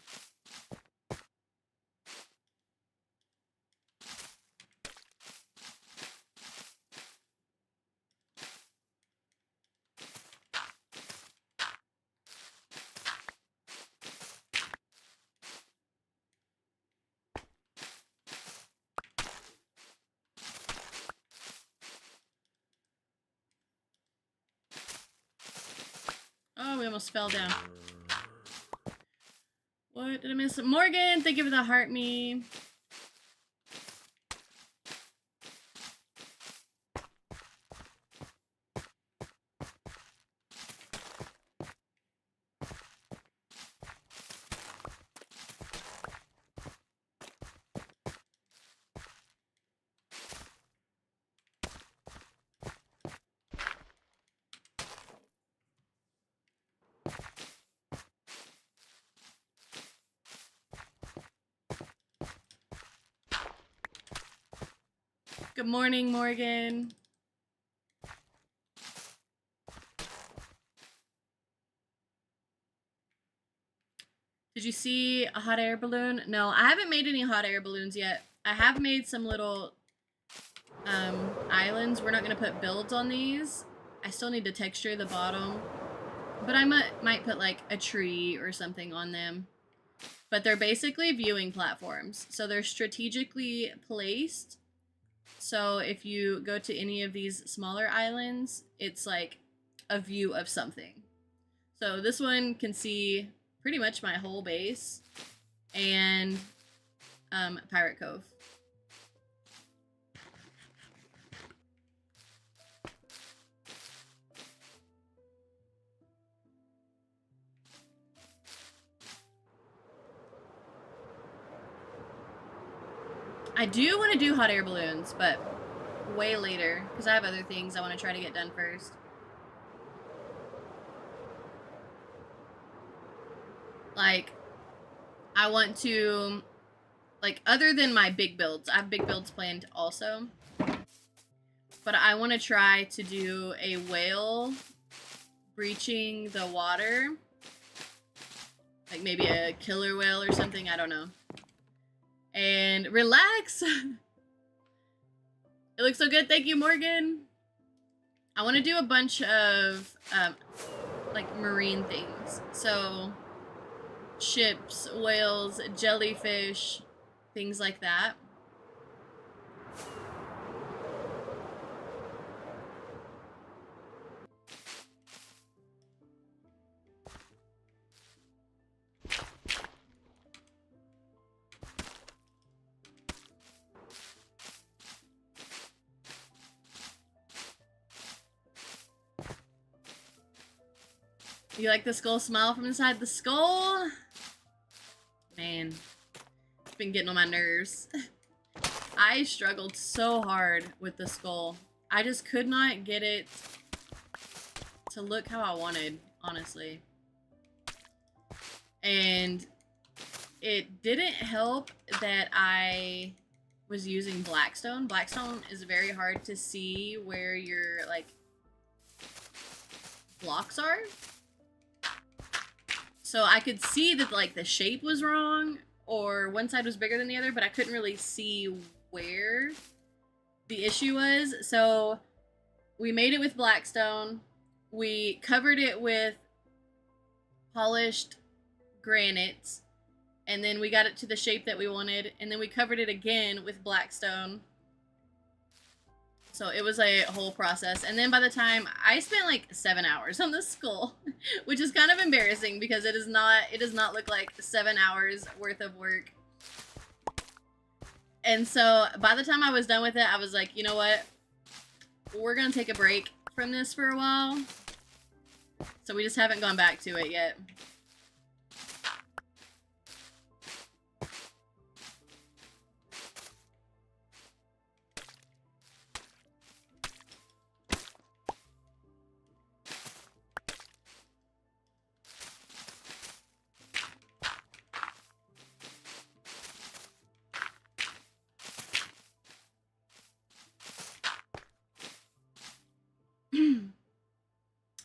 Oh, we almost fell down. What did I miss? Morgan, thank you for the heart me. Good morning, Morgan. Did you see a hot air balloon? No, I haven't made any hot air balloons yet. I have made some little islands. We're not going to put builds on these. I still need to texture the bottom. But I might put like a tree or something on them. But they're basically viewing platforms. So they're strategically placed. So if you go to any of these smaller islands, it's like a view of something. So this one can see pretty much my whole base and Pirate Cove. I do want to do hot air balloons, but way later, because I have other things I want to try to get done first. Like, I want to, like, other than my big builds, I have big builds planned also. But I want to try to do a whale breaching the water. Like maybe a killer whale or something, I don't know. And relax. It looks so good. Thank you, Morgan. I want to do a bunch of like marine things. So ships, whales, jellyfish, things like that. You like the skull smile from inside the skull? Man, it's been getting on my nerves. I struggled so hard with the skull. I just could not get it to look how I wanted, honestly. And it didn't help that I was using Blackstone. Blackstone is very hard to see where your, like, blocks are. So I could see that, like, the shape was wrong, or one side was bigger than the other, but I couldn't really see where the issue was. So we made it with Blackstone. We covered it with polished granite, and then we got it to the shape that we wanted, and then we covered it again with Blackstone. So it was a whole process. And then by the time I spent like 7 hours on this skull, which is kind of embarrassing because it does not look like 7 hours worth of work. And so by the time I was done with it, I was like, you know what? We're gonna take a break from this for a while. So we just haven't gone back to it yet.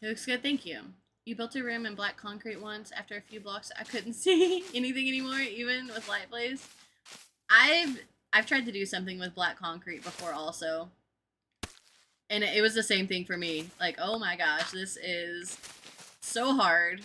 It looks good, thank you. You built a room in black concrete once. After a few blocks, I couldn't see anything anymore, even with light blaze. I've tried to do something with black concrete before also. And it was the same thing for me. Like, oh my gosh, this is so hard.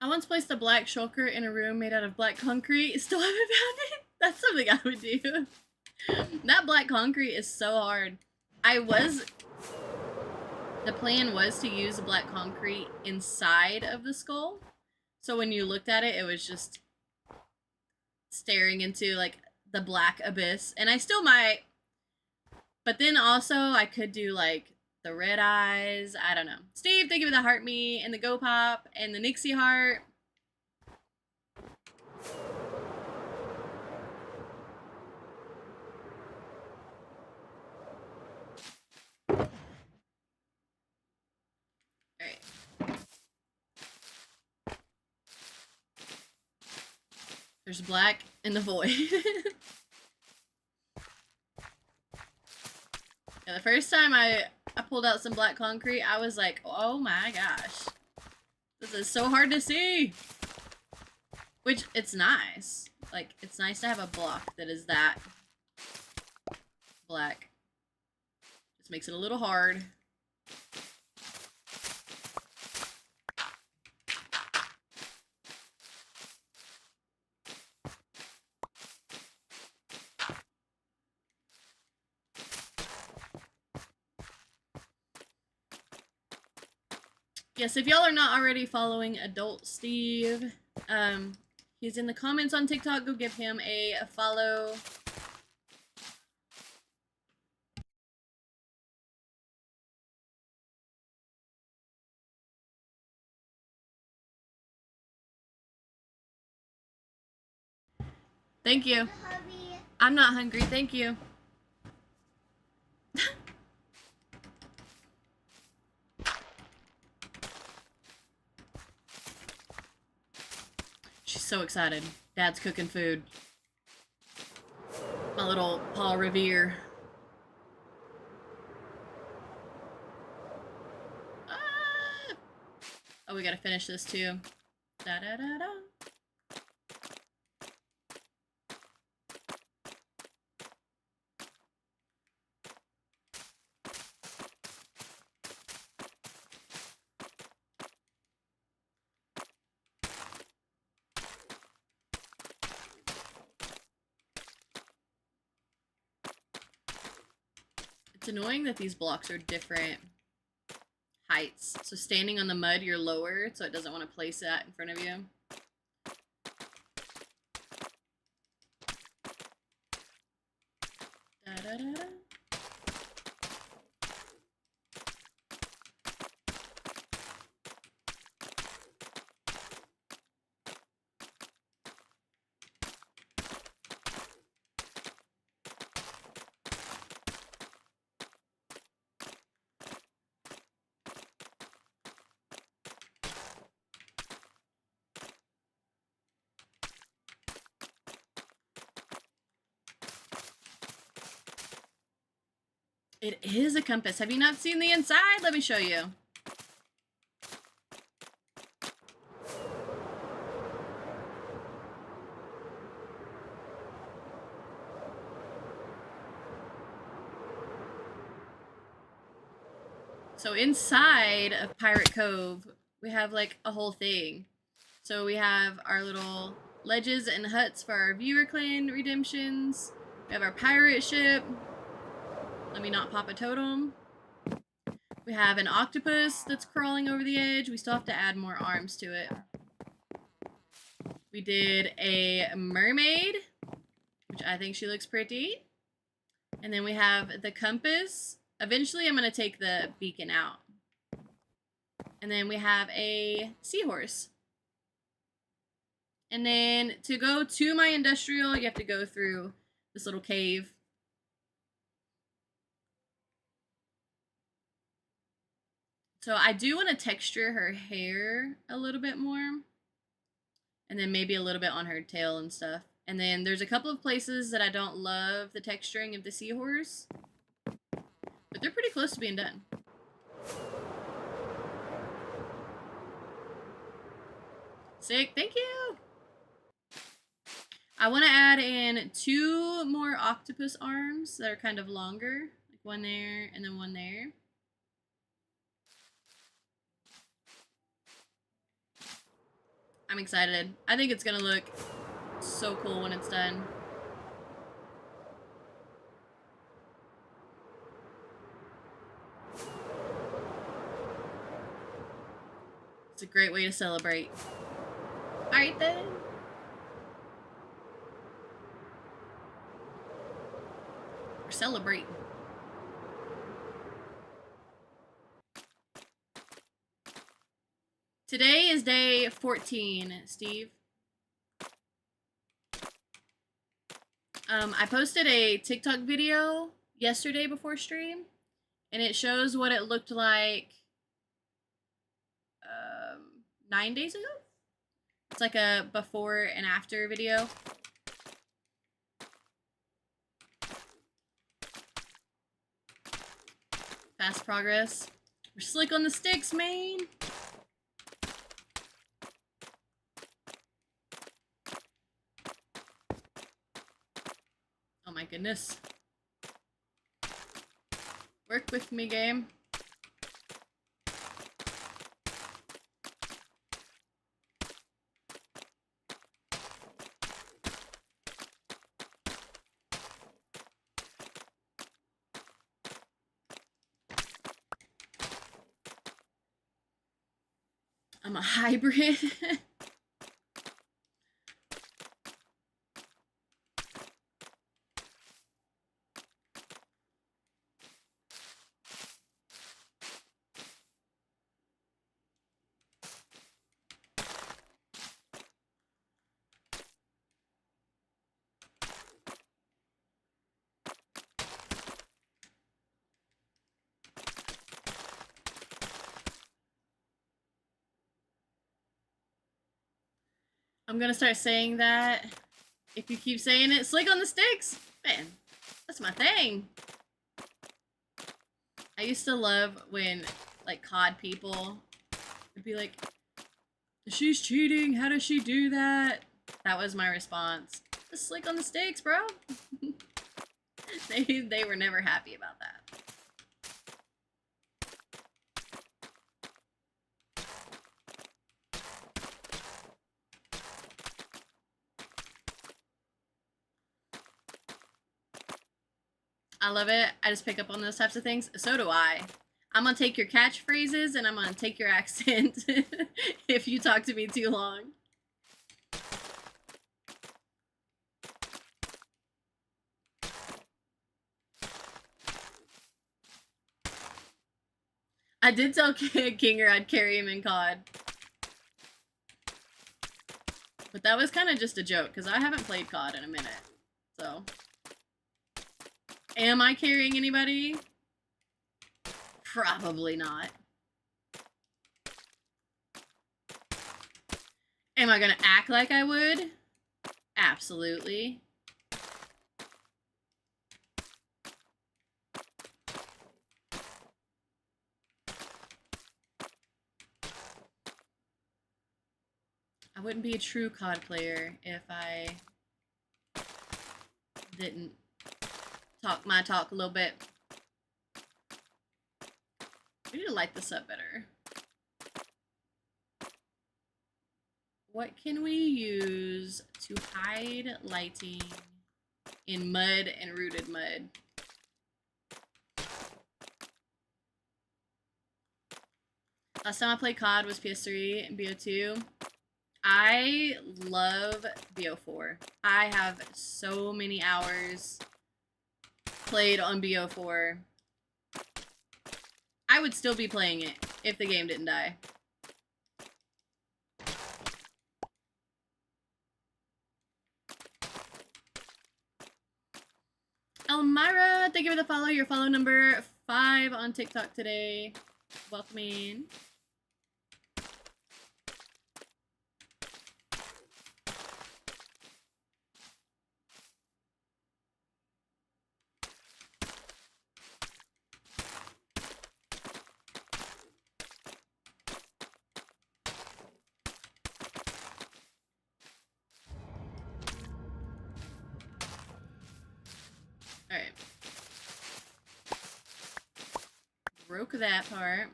I once placed a black shulker in a room made out of black concrete. Still haven't found it. That's something I would do. That black concrete is so hard. The plan was to use the black concrete inside of the skull. So when you looked at it, it was just staring into like the black abyss. And I still might. But then also I could do like the red eyes. I don't know. Steve, thank you for the heart me and the go pop and the Nixie heart. Alright. There's black in the void. Yeah, the first time I pulled out some black concrete, I was like, oh my gosh. This is so hard to see. Which, it's nice. Like, it's nice to have a block that is that black. Just makes it a little hard. Yes, if y'all are not already following Adult Steve, he's in the comments on TikTok. Go give him a follow. Thank you. I'm not hungry, thank you. She's so excited. Dad's cooking food. My little Paul Revere. Ah! Oh, we gotta finish this too. Da da da da. It's annoying that these blocks are different heights. So standing on the mud, you're lower, so it doesn't want to place that in front of you. Da-da-da-da. It is a compass. Have you not seen the inside? Let me show you. So inside of Pirate Cove, we have like a whole thing. So we have our little ledges and huts for our viewer clan redemptions. We have our pirate ship. Let me not pop a totem. We have an octopus that's crawling over the edge. We still have to add more arms to it. We did a mermaid, which I think she looks pretty. And then we have the compass. Eventually I'm going to take the beacon out. And then we have a seahorse. And then to go to my industrial, you have to go through this little cave. So I do want to texture her hair a little bit more. And then maybe a little bit on her tail and stuff. And then there's a couple of places that I don't love the texturing of the seahorse. But they're pretty close to being done. Sick, thank you! I want to add in 2 more octopus arms that are kind of longer. Like one there and then one there. I'm excited. I think it's gonna look so cool when it's done. It's a great way to celebrate. Alright then. We're celebrating. Today is day 14, Steve. I posted a TikTok video yesterday before stream, and it shows what it looked like 9 days ago. It's like a before and after video. Fast progress. We're slick on the sticks, man. Oh my goodness. Work with me, game. I'm a hybrid. I'm gonna start saying that. If you keep saying it, slick on the sticks. Man, that's my thing. I used to love when, like, COD people would be like, she's cheating, how does she do that? That was my response. Just slick on the sticks, bro. They were never happy about that. I love it. I just pick up on those types of things. So do I. I'm gonna take your catchphrases and I'm gonna take your accent if you talk to me too long. I did tell Kinger I'd carry him in COD. But that was kind of just a joke, because I haven't played COD in a minute. So. Am I carrying anybody? Probably not. Am I gonna act like I would? Absolutely. I wouldn't be a true COD player if I didn't talk my talk a little bit. We need to light this up better. What can we use to hide lighting in mud and rooted mud? Last time I played COD was PS3 and BO2. I love BO4. I have so many hours played on BO4. I would still be playing it if the game didn't die. Elmira, thank you for the follow. Your follow number 5 on TikTok today. Welcome in. Alright. Broke that part.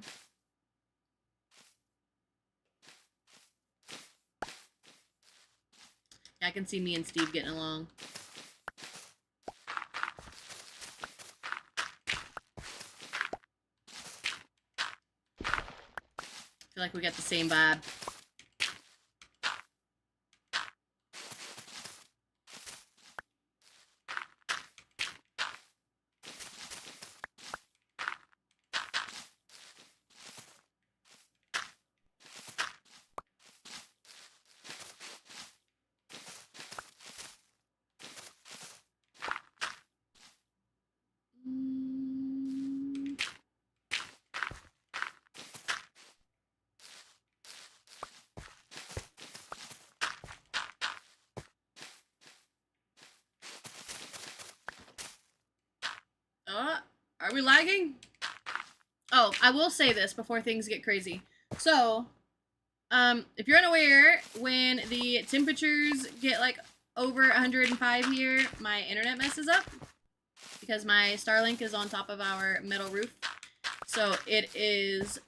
Yeah, I can see me and Steve getting along. I feel like we got the same vibe. Are we lagging? Oh, I will say this before things get crazy. So, if you're unaware, when the temperatures get like over 105 here, my internet messes up because my Starlink is on top of our metal roof. So it is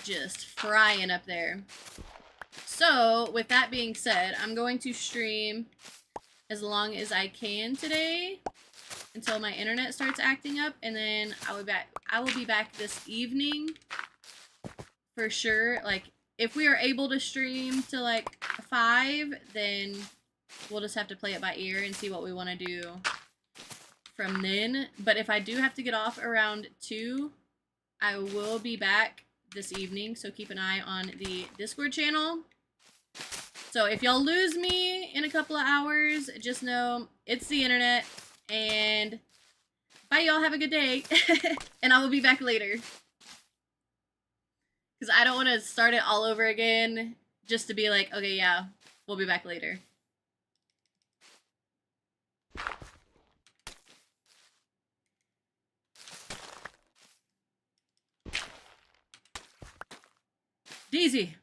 just frying up there. So, with that being said, I'm going to stream as long as I can today until my internet starts acting up, and then I will be back this evening for sure. Like, if we are able to stream to like 5, then we'll just have to play it by ear and see what we want to do from then. But if I do have to get off around 2, I will be back this evening, so keep an eye on the Discord channel. So if y'all lose me in a couple of hours, just know it's the internet. And bye, y'all. Have a good day. And I will be back later. Because I don't want to start it all over again just to be like, okay, yeah, we'll be back later. Daisy.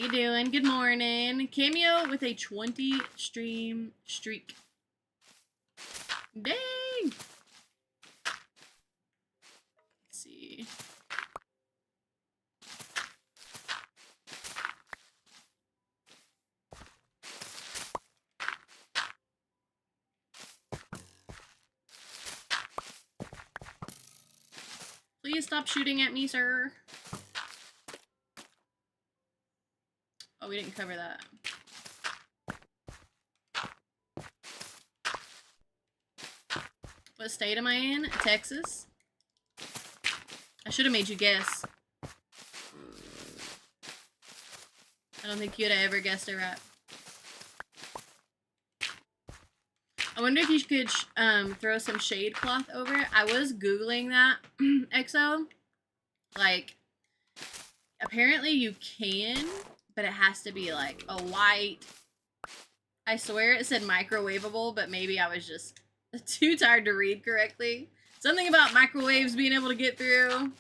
you doing? Good morning. Cameo with a 20 stream streak. Dang! Let's see. Please stop shooting at me, sir. Oh, we didn't cover that. What state am I in? Texas. I should have made you guess. I don't think you'd have ever guessed it right. I wonder if you could throw some shade cloth over it. I was Googling that, XO. Like, apparently you can, but it has to be like a white. I swear it said microwavable, but maybe I was just too tired to read correctly. Something about microwaves being able to get through.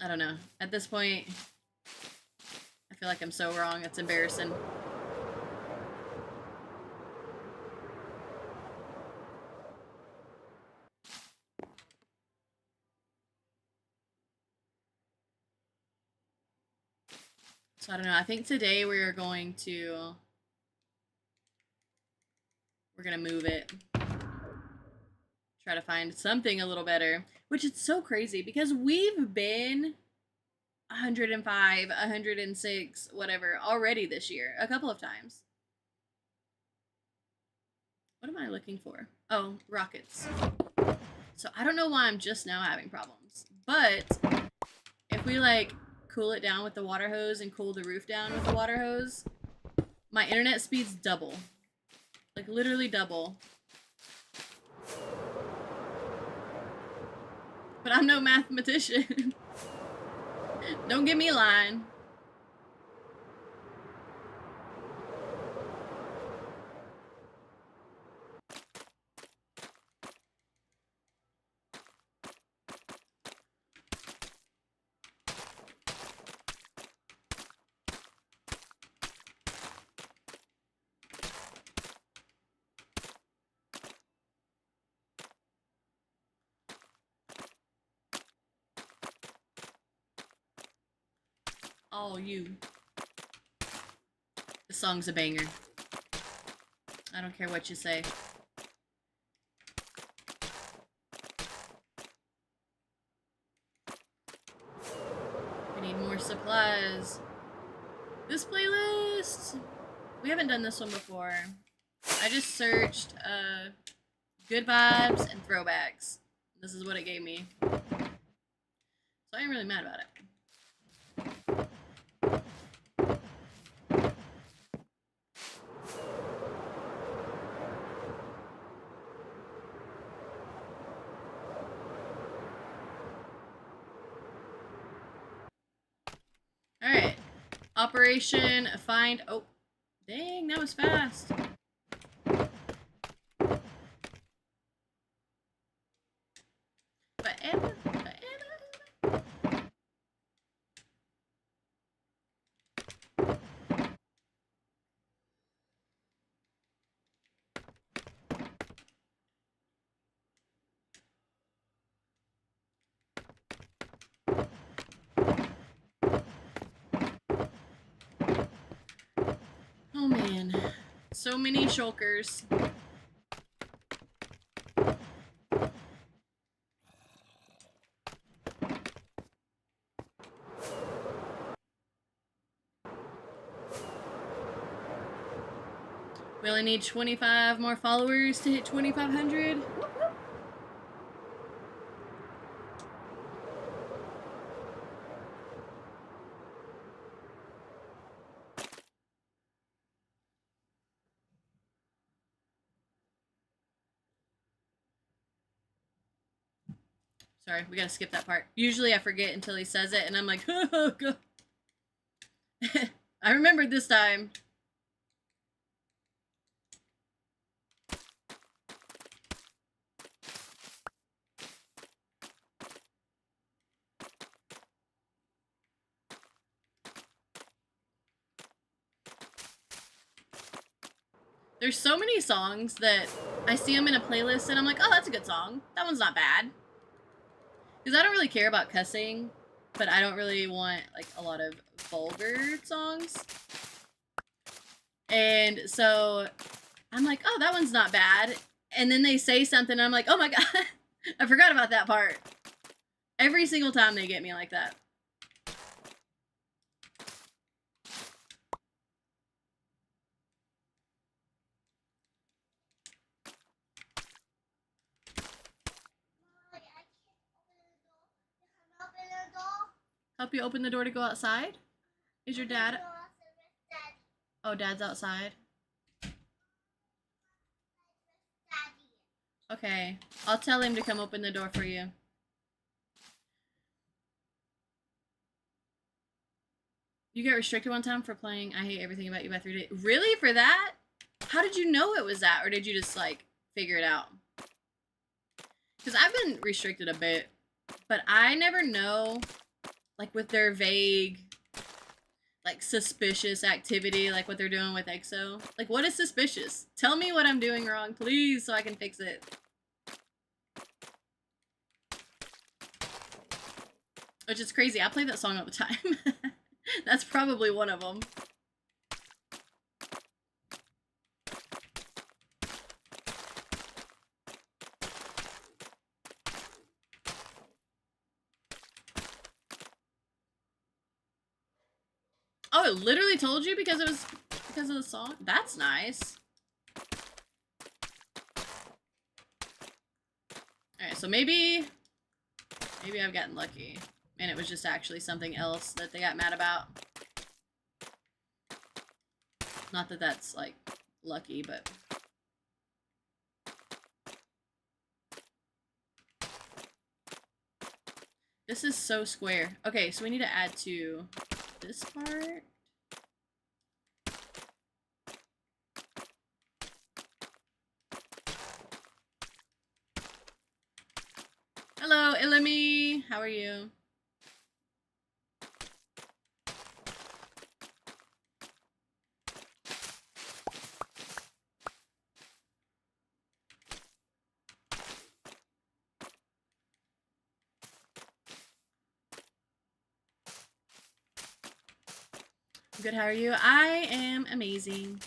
I don't know. At this point, I feel like I'm so wrong. It's embarrassing. So I don't know. I think today we're gonna move it. Try to find something a little better. Which is so crazy because we've been 105, 106, whatever, already this year. A couple of times. What am I looking for? Oh, rockets. So I don't know why I'm just now having problems. But if we like cool it down with the water hose and cool the roof down with the water hose, my internet speed's double. Like literally double. But I'm no mathematician. Don't get me lying. All you. This song's a banger. I don't care what you say. We need more supplies. This playlist! We haven't done this one before. I just searched good vibes and throwbacks. This is what it gave me. So I ain't really mad about it. Alright. Operation Find... Oh. Dang, that was fast. Forever. Oh man, so many shulkers. We only need 25 more followers to hit 2,500. Sorry, we gotta skip that part. Usually I forget until he says it, and I'm like, oh, God. I remembered this time. There's so many songs that I see them in a playlist and I'm like, oh, that's a good song. That one's not bad. Because I don't really care about cussing, but I don't really want like a lot of vulgar songs. And so I'm like, oh, that one's not bad. And then they say something and I'm like, oh my god, I forgot about that part. Every single time they get me like that. Help you open the door to go outside? Is your dad? Oh, dad's outside. Okay, I'll tell him to come open the door for you. You get restricted one time for playing I Hate Everything About You by 3 Days. Really? For that? How did you know it was that? Or did you just, like, figure it out? Because I've been restricted a bit. But I never know, like, with their vague, like, suspicious activity, like what they're doing with EXO. Like, what is suspicious? Tell me what I'm doing wrong, please, so I can fix it. Which is crazy. I play that song all the time. That's probably one of them. Oh, it literally told you because it was because of the song? That's nice. Alright, so maybe I've gotten lucky. And it was just actually something else that they got mad about. Not that that's, like, lucky, but... This is so square. Okay, so we need to add to this part. Hello, Ilimi! How are you? Good, how are you? I am amazing.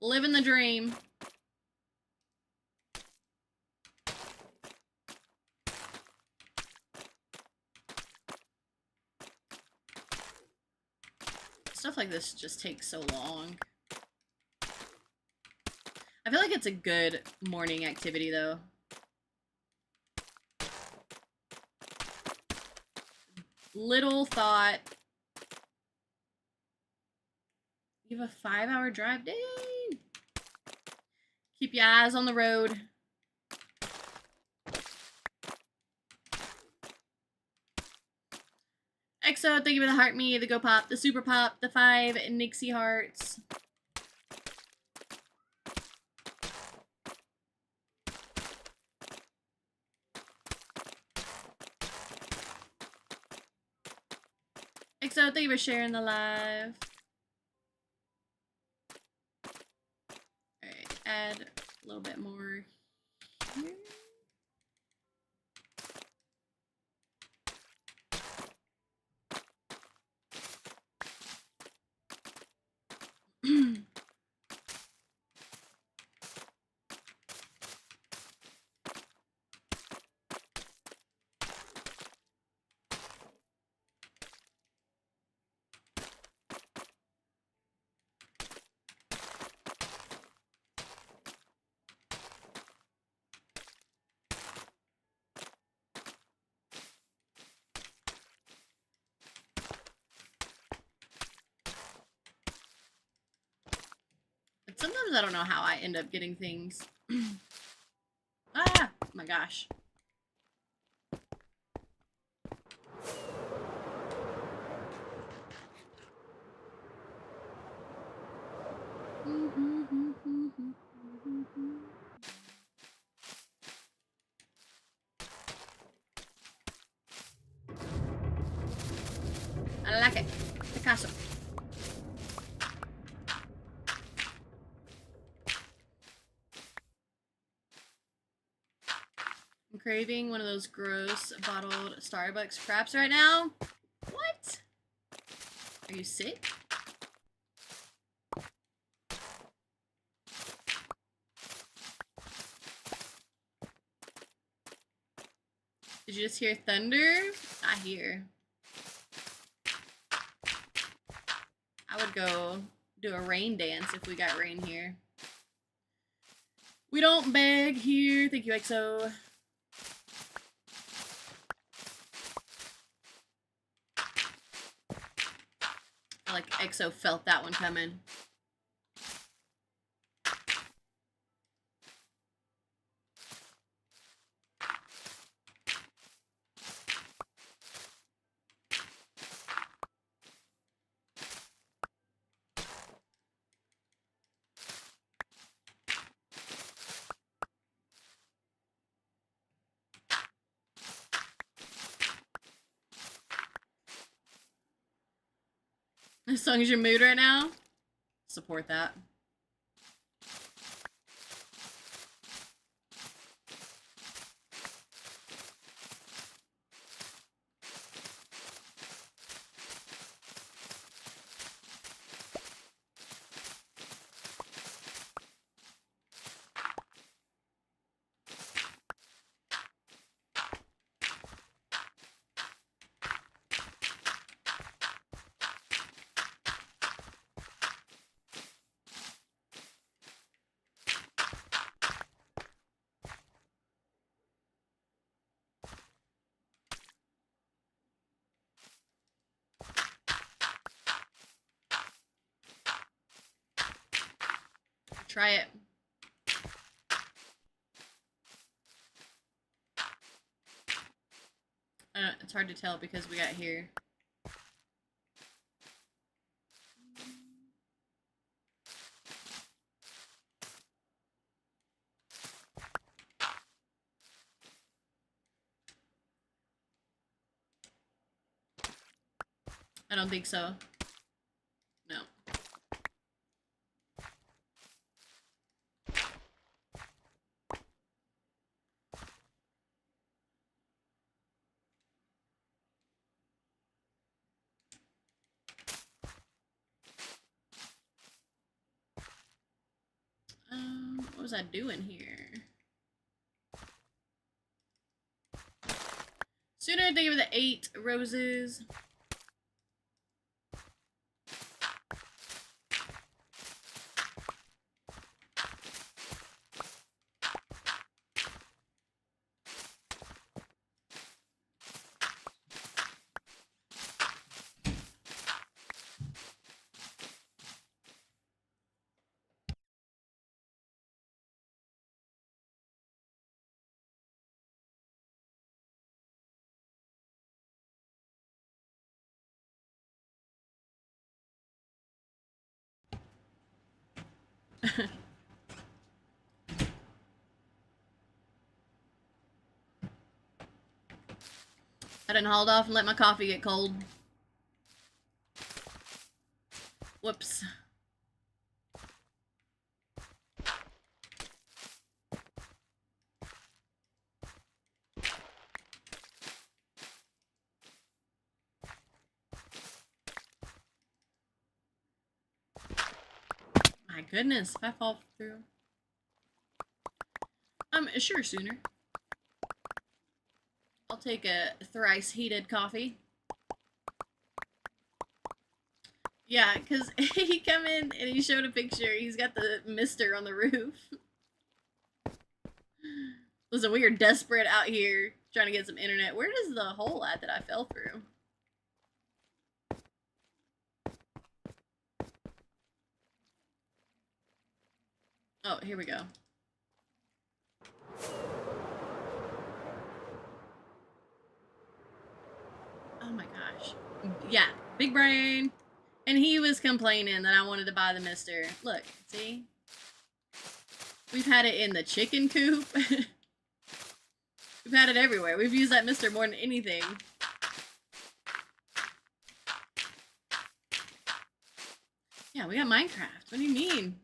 Living the dream. Stuff like this just takes so long. I feel like it's a good morning activity, though. Little thought. You have a 5-hour drive? Dang! Keep your eyes on the road. EXO, thank you for the heart me, the go pop, the super pop, the 5 Nixie hearts. EXO, thank you for sharing the live. Alright, add a little bit more here. But sometimes I don't know how I end up getting things. Ah! Oh my gosh. I like it. Picasso. craving one of those gross bottled Starbucks fraps right now. What? Are you sick? Did you just hear thunder? I hear. I would go do a rain dance if we got rain here. We don't beg here. Thank you, XO. I like XO felt that one coming. This song is your mood right now? Support that. Try it. It's hard to tell because we got here. I don't think so. No. What was I doing here? Sooner, thank you for the 8 roses. I didn't hauled off and let my coffee get cold. Whoops. My goodness, if I fall through. Sure, Sooner. I'll take a thrice heated coffee. Yeah, because he come in and he showed a picture. He's got the mister on the roof. Listen, we are desperate out here trying to get some internet. Where is the hole at that I fell through? Oh, here we go. Oh my gosh. Yeah, big brain. And he was complaining that I wanted to buy the mister. Look, see? We've had it in the chicken coop. We've had it everywhere. We've used that mister more than anything. Yeah, we got Minecraft. What do you mean?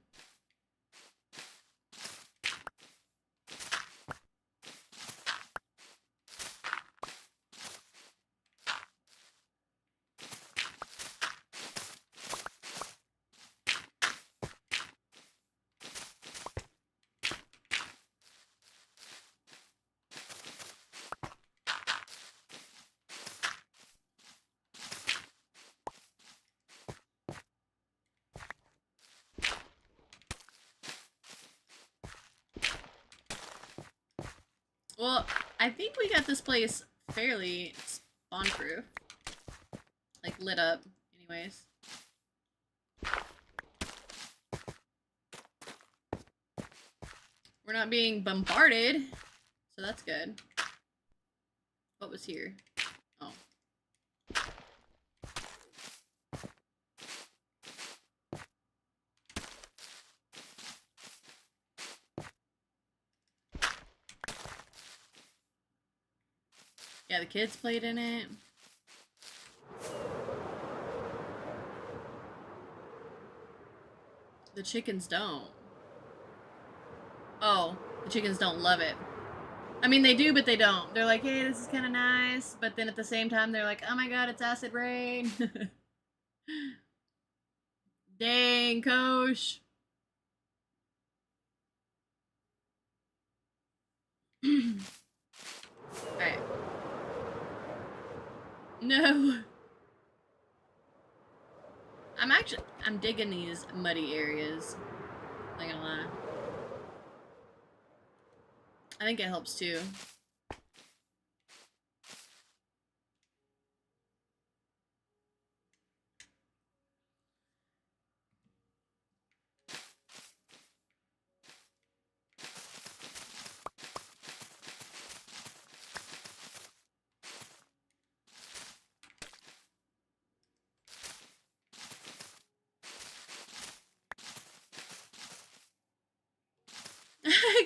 Well, I think we got this place fairly spawn-proof. Like, lit up, anyways. We're not being bombarded, so that's good. What was here? Oh. Yeah, the kids played in it. The chickens don't. Oh, the chickens don't love it. I mean, they do, but they don't. They're like, hey, this is kind of nice. But then at the same time, they're like, oh my god, it's acid rain. Dang, Kosh. Alright. No. I'm digging these muddy areas. Not gonna lie. I think it helps too.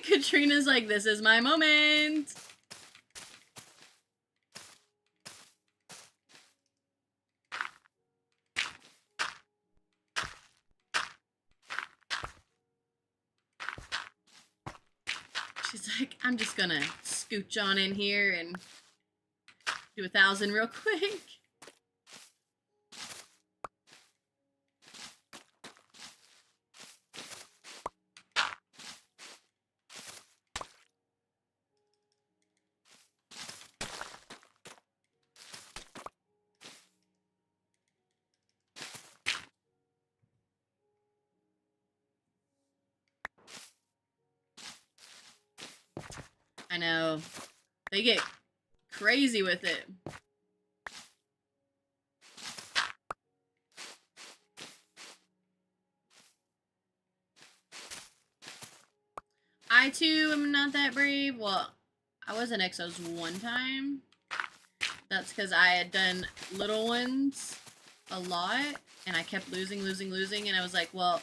Katrina's like, this is my moment. She's like, I'm just gonna scooch on in here and do 1,000 real quick. I know. They get crazy with it. I too am not that brave. Well, I was in Exos one time. That's because I had done little ones a lot, and I kept losing, and I was like, well,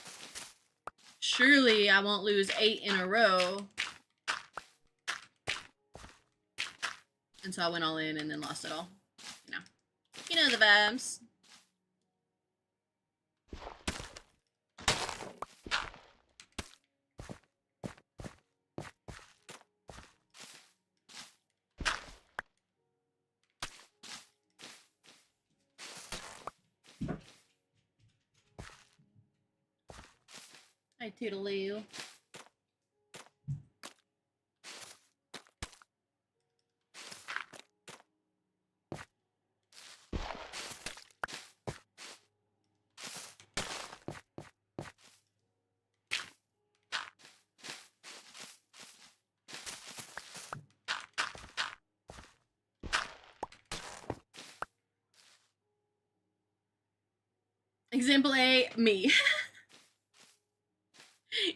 surely I won't lose 8 in a row. And so I went all in and then lost it all. You know the vibes. Hi, Toodaloo. Example A, me.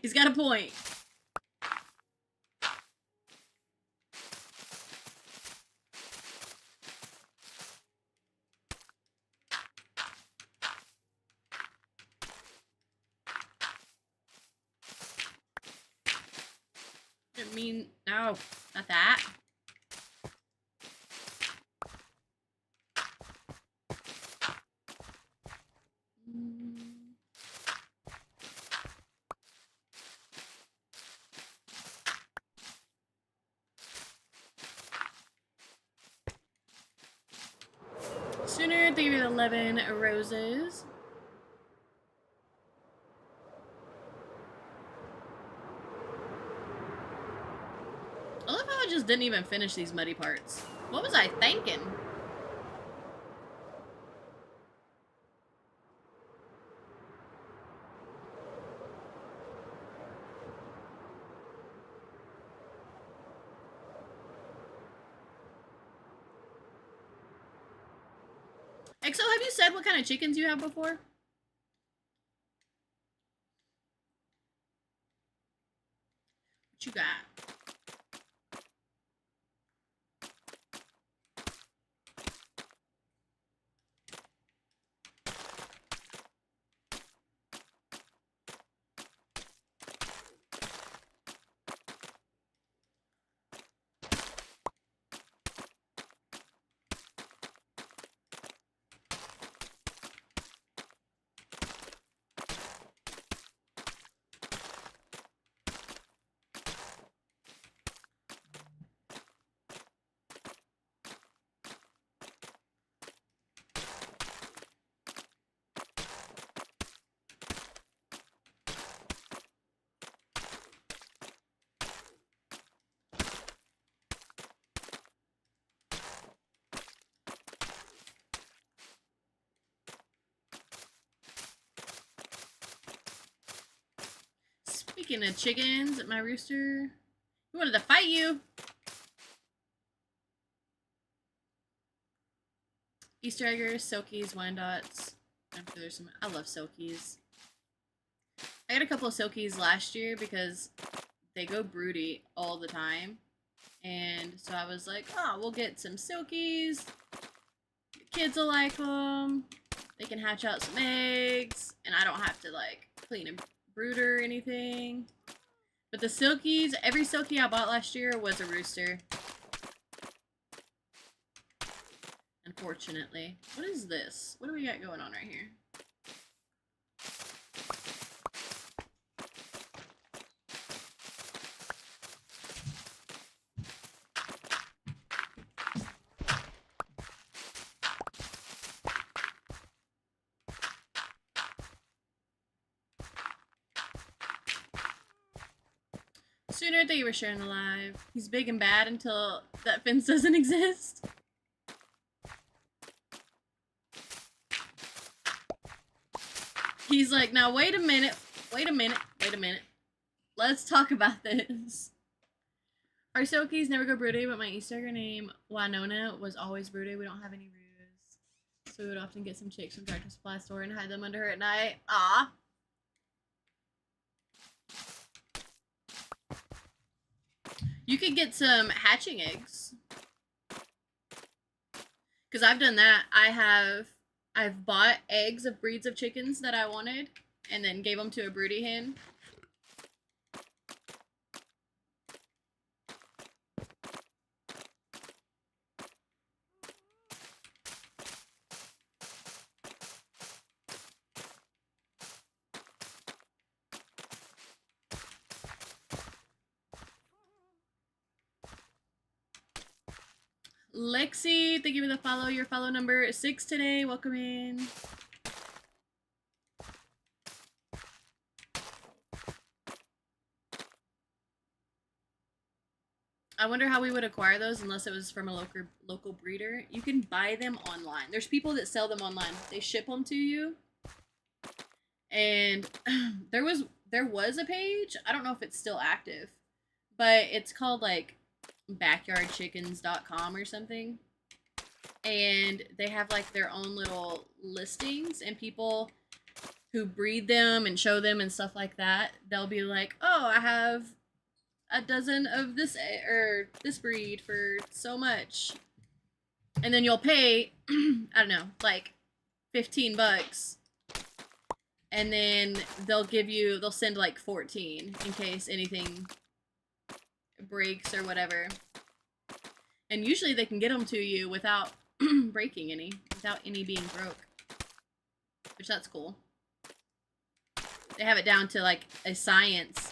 He's got a point. Didn't mean, no, not that. Sooner, thank you for the 11 roses. I love how I just didn't even finish these muddy parts. What was I thinking? Exo, have you said what kind of chickens you have before? What you got? Speaking of chickens, my rooster, he wanted to fight you. Easter eggers, silkies, Wyandottes. I'm sure there's some. I love silkies. I got a couple of silkies last year because they go broody all the time. And so I was like, oh, we'll get some silkies. The kids will like them. They can hatch out some eggs. And I don't have to, like, clean a brooder or anything. But the silkies, every silkie I bought last year was a rooster. Unfortunately. What is this? What do we got going on right here? Sooner that you were sharing the live. He's big and bad until that fence doesn't exist. He's like, now wait a minute. Let's talk about this. Our silkies never go broody, but my Easter egg name, Winona, was always broody. We don't have any roos. So we would often get some chicks from Tractor Supply store and hide them under her at night. Ah. You could get some hatching eggs. Because I've done that. I've bought eggs of breeds of chickens that I wanted and then gave them to a broody hen. Lexi, thank you for the follow. Your follow number 6 today. Welcome in. I wonder how we would acquire those unless it was from a local breeder. You can buy them online. There's people that sell them online. They ship them to you. And there was a page. I don't know if it's still active, but it's called like backyardchickens.com or something. And they have like their own little listings, and people who breed them and show them and stuff like that, they'll be like, oh, I have a dozen of this or this breed for so much. And then you'll pay, I don't know, like $15. And then they'll send like 14 in case anything breaks or whatever. And usually they can get them to you without breaking any, without any being broke. Which that's cool. They have it down to like a science.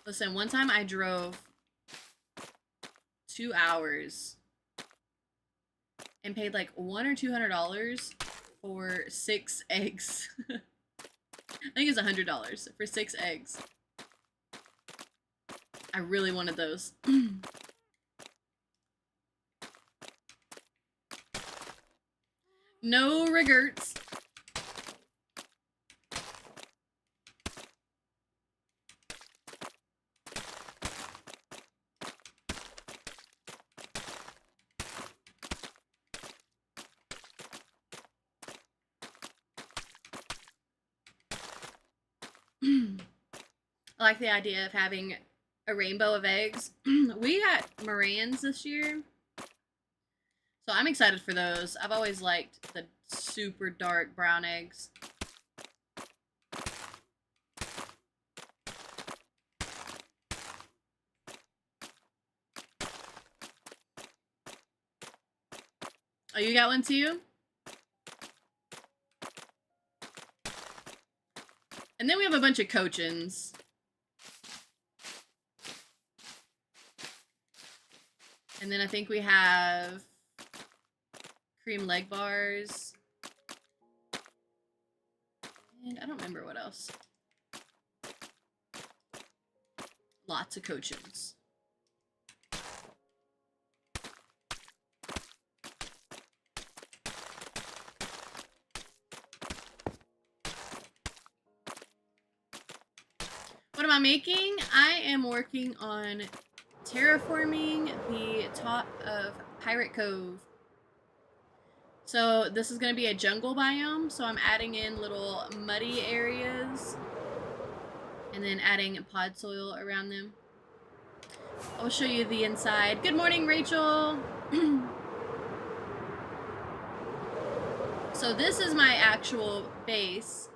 Listen, one time I drove 2 hours and paid like $100 or $200 for 6 eggs. I think it's $100 for 6 eggs. I really wanted those. No regrets. I like the idea of having a rainbow of eggs. We got Morans this year, so I'm excited for those. I've always liked the super dark brown eggs. Oh, you got one too? And then we have a bunch of Cochins. And then I think we have cream leg bars. And I don't remember what else. Lots of Cochins. What am I making? I am working on terraforming the top of Pirate Cove. So this is going to be a jungle biome, so I'm adding in little muddy areas and then adding pod soil around them. I'll show you the inside. Good morning, Rachel. So this is my actual base,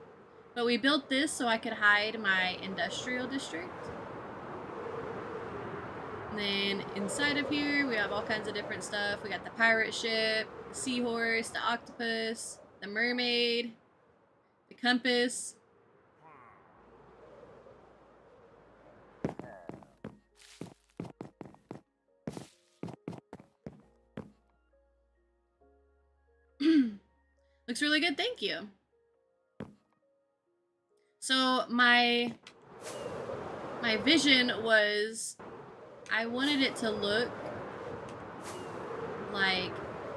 but we built this so I could hide my industrial district. And then inside of here, we have all kinds of different stuff. We got the pirate ship, the seahorse, the octopus, the mermaid, the compass. Looks really good, thank you. So my vision was I wanted it to look like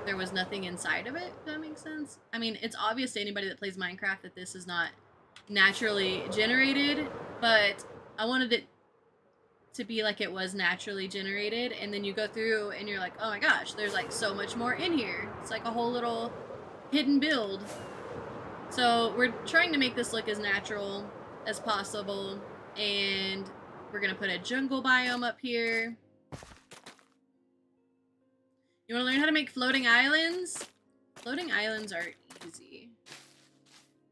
there was nothing inside of it, if that makes sense. I mean, it's obvious to anybody that plays Minecraft that this is not naturally generated, but I wanted it to be like it was naturally generated, and then you go through and you're like, oh my gosh, there's like so much more in here. It's like a whole little hidden build. So we're trying to make this look as natural as possible, and we're gonna put a jungle biome up here. You wanna learn how to make floating islands? Floating islands are easy.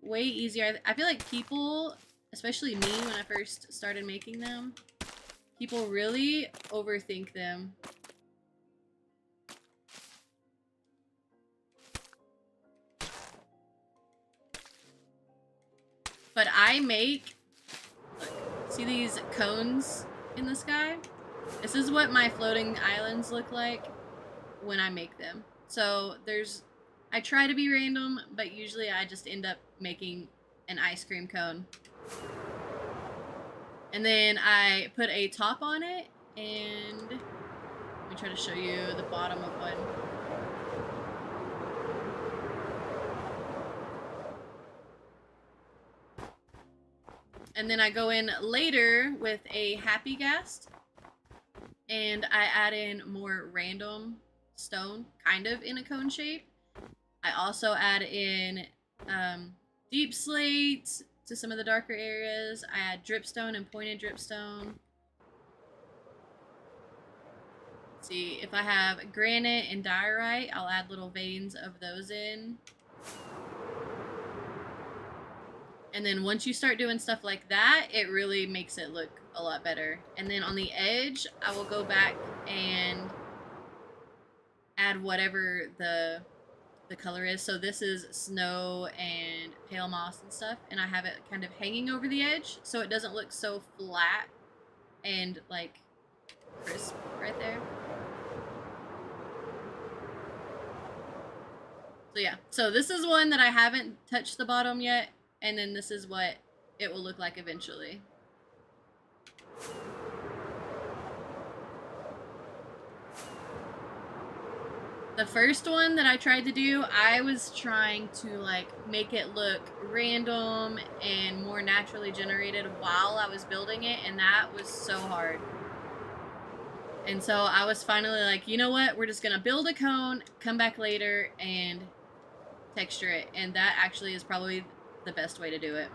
Way easier. I feel like people, especially me when I first started making them, people really overthink them. But I make, look, see these cones in the sky? This is what my floating islands look like when I make them. So I try to be random, but usually I just end up making an ice cream cone. And then I put a top on it, and let me try to show you the bottom of one. And then I go in later with a happy ghast, and I add in more random stone, kind of in a cone shape. I also add in deep slate to some of the darker areas. I add dripstone and pointed dripstone. Let's see, if I have granite and diorite, I'll add little veins of those in. And then once you start doing stuff like that, it really makes it look a lot better. And then on the edge, I will go back and add whatever the color is. So this is snow and pale moss and stuff, and I have it kind of hanging over the edge so it doesn't look so flat and like crisp right there. So yeah, so this is one that I haven't touched the bottom yet, and then this is what it will look like eventually. The first one that I tried to do, I was trying to like make it look random and more naturally generated while I was building it, and that was so hard. And so I was finally like, you know what, we're just gonna build a cone, come back later and texture it, and that actually is probably the best way to do it.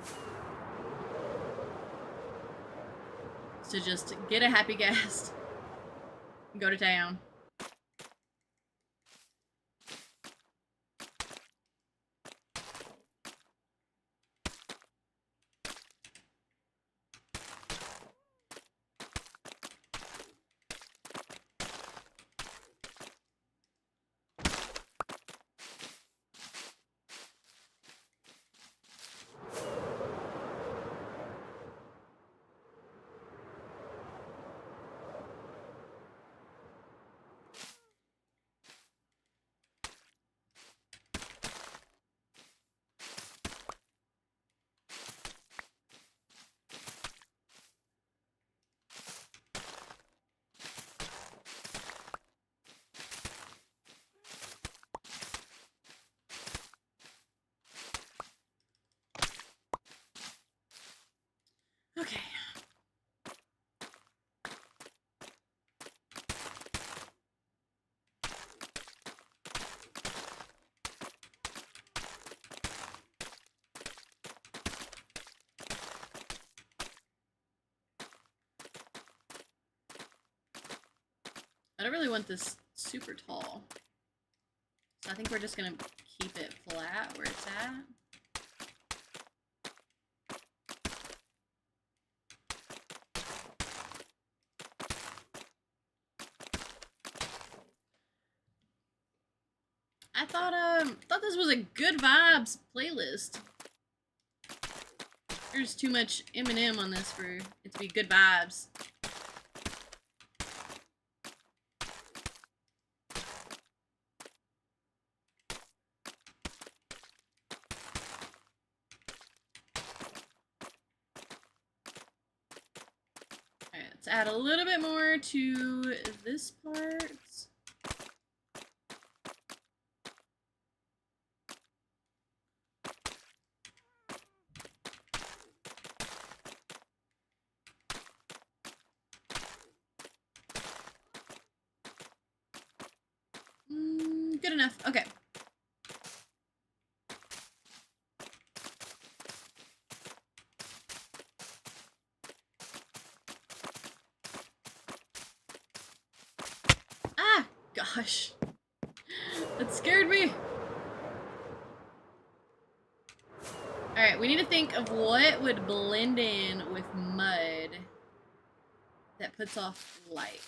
to just get a happy guest and go to town. Okay. I don't really want this super tall. So I think we're just gonna keep it flat where it's at. I thought this was a good vibes playlist. There's too much Eminem on this for it to be good vibes. Alright, let's add a little bit more to this part. Good enough. Okay. Ah! Gosh. That scared me. Alright, we need to think of what would blend in with mud that puts off light.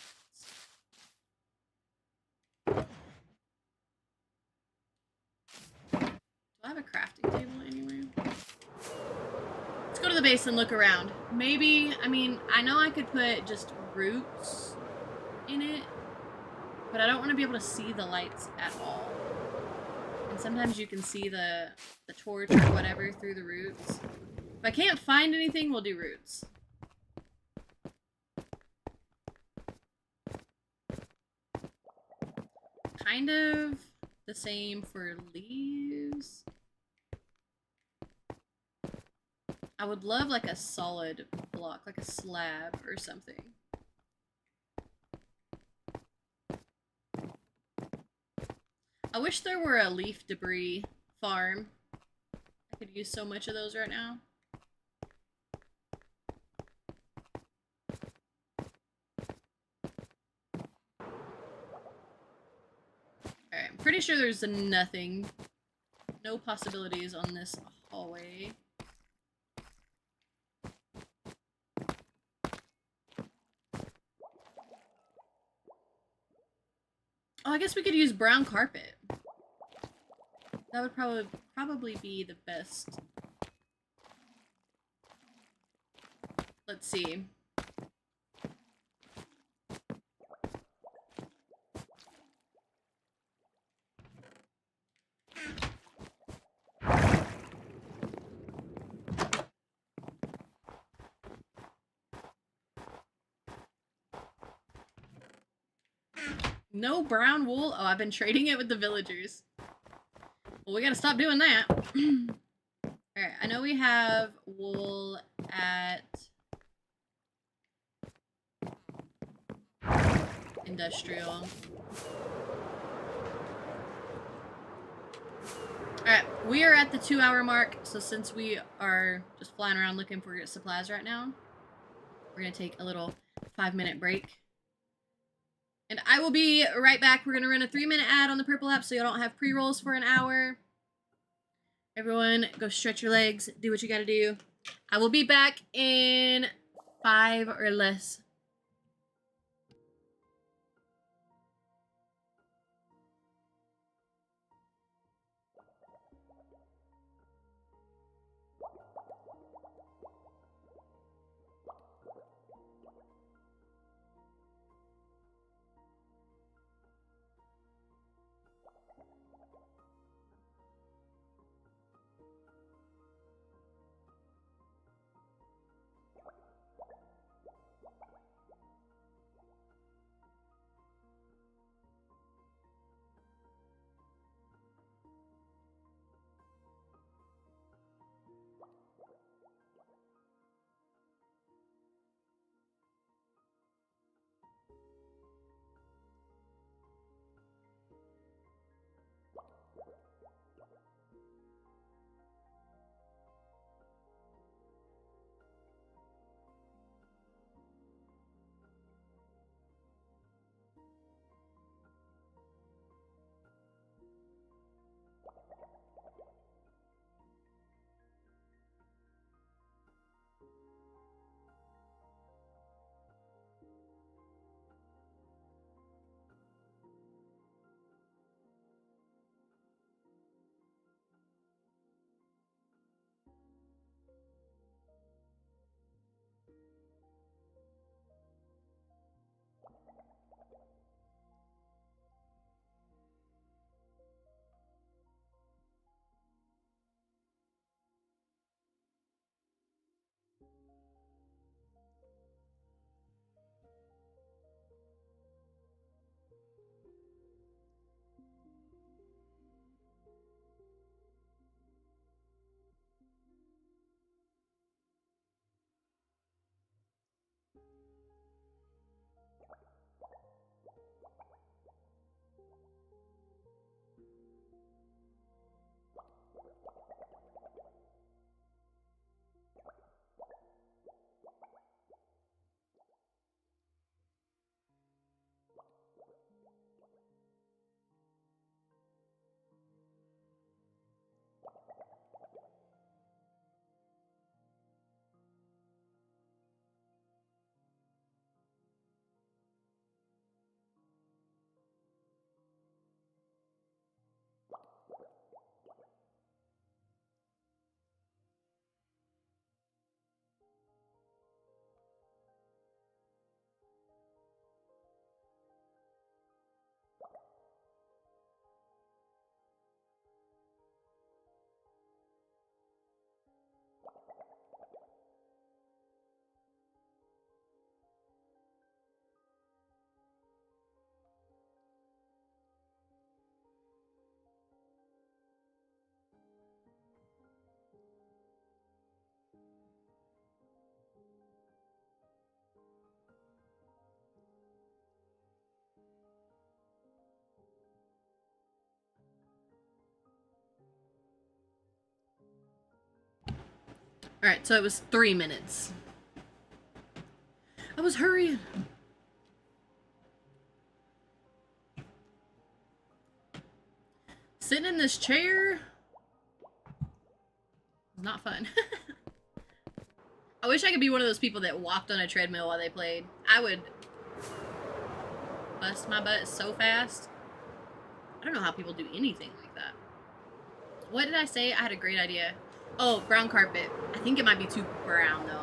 Do I have a crafting table anywhere? Let's go to the base and look around. Maybe, I mean, I know I could put just roots in it, but I don't want to be able to see the lights at all. And sometimes you can see the torch or whatever through the roots. If I can't find anything, we'll do roots. Kind of the same for leaves. I would love like a solid block, like a slab or something. I wish there were a leaf debris farm. I could use so much of those right now. Alright, I'm pretty sure there's nothing. No possibilities on this hallway. Oh, I guess we could use brown carpet. That would probably be the best. Let's see. No brown wool? Oh, I've been trading it with the villagers. Well, we gotta stop doing that. Alright, I know we have wool at industrial. Alright, we are at the 2-hour mark, so since we are just flying around looking for supplies right now, We're gonna take a little 5-minute break. And I will be right back. We're gonna run a 3-minute ad on the purple app so you don't have pre-rolls for an hour. Everyone, go stretch your legs, do what you gotta do. I will be back in 5 or less. Alright, so it was 3 minutes. I was hurrying. Sitting in this chair was not fun. I wish I could be one of those people that walked on a treadmill while they played. I would bust my butt so fast. I don't know how people do anything like that. What did I say? I had a great idea. Oh, brown carpet. I think it might be too brown, though.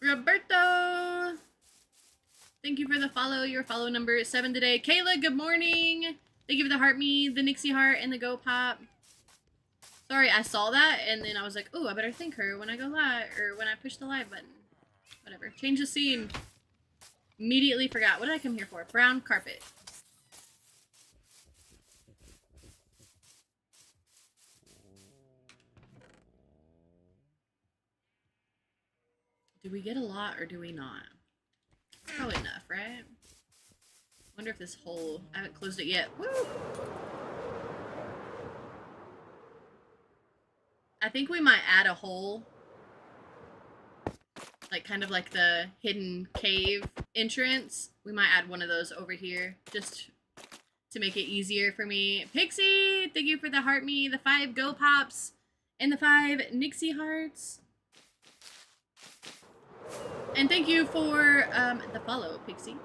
Roberto! Thank you for the follow. Your follow number is 7 today. Kayla, good morning. Thank you for the heart me, the Nixie heart, and the go pop. Sorry, I saw that, and then I was like, oh, I better thank her when I go live, or when I push the live button. Whatever. Change the scene. Immediately forgot. What did I come here for? Brown carpet. Do we get a lot or do we not? It's probably enough, right? Wonder if this hole... I haven't closed it yet. Woo! I think we might add a hole. Like, kind of like the hidden cave entrance. We might add one of those over here. Just to make it easier for me. Pixie! Thank you for the heart me, the 5 go pops, and the 5 Nixie hearts. And thank you for the follow, Pixie.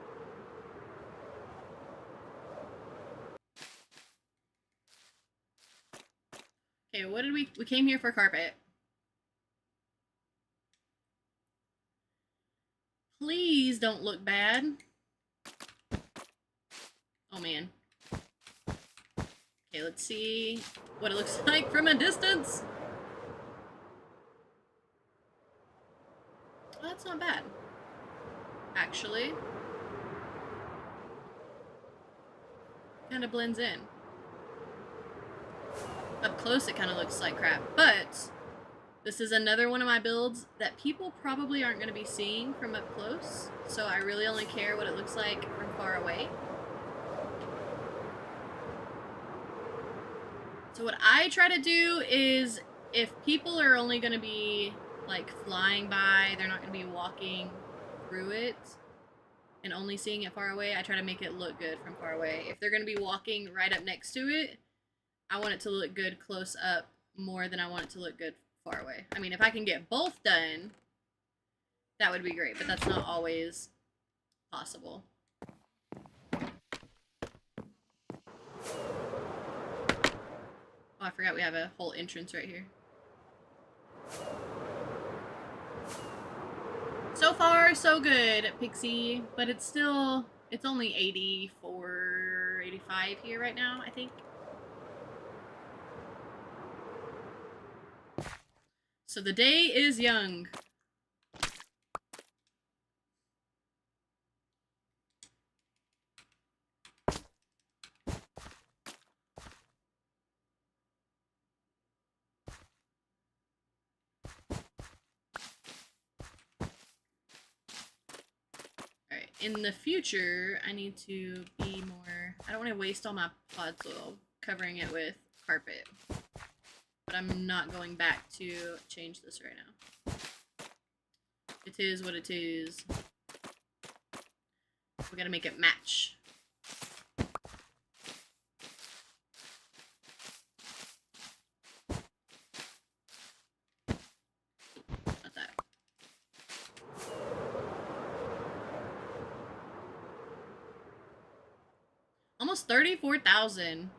Okay, what did we came here for carpet. Please don't look bad. Oh man. Okay, let's see what it looks like from a distance. Oh, that's not bad. Actually. Kind of blends in. Up close it kind of looks like crap, but this is another one of my builds that people probably aren't going to be seeing from up close, so I really only care what it looks like from far away. So what I try to do is, if people are only going to be like flying by, they're not going to be walking through it and only seeing it far away, I try to make it look good from far away. If they're going to be walking right up next to it, I want it to look good close up more than I want it to look good far away. I mean, if I can get both done, that would be great, but that's not always possible. Oh, I forgot we have a whole entrance right here. So far, so good, Pixie, but it's still, it's only 84, 85 here right now, I think. So the day is young. Alright, in the future, I need to be more... I don't want to waste all my pod soil covering it with carpet. But I'm not going back to change this right now. It is what it is. We gotta make it match. Not that. Almost 34,000.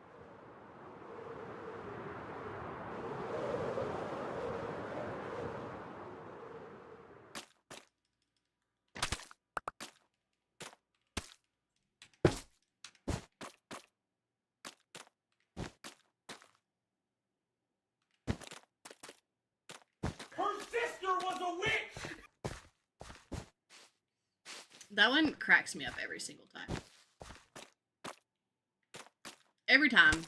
That one cracks me up every single time. Every time.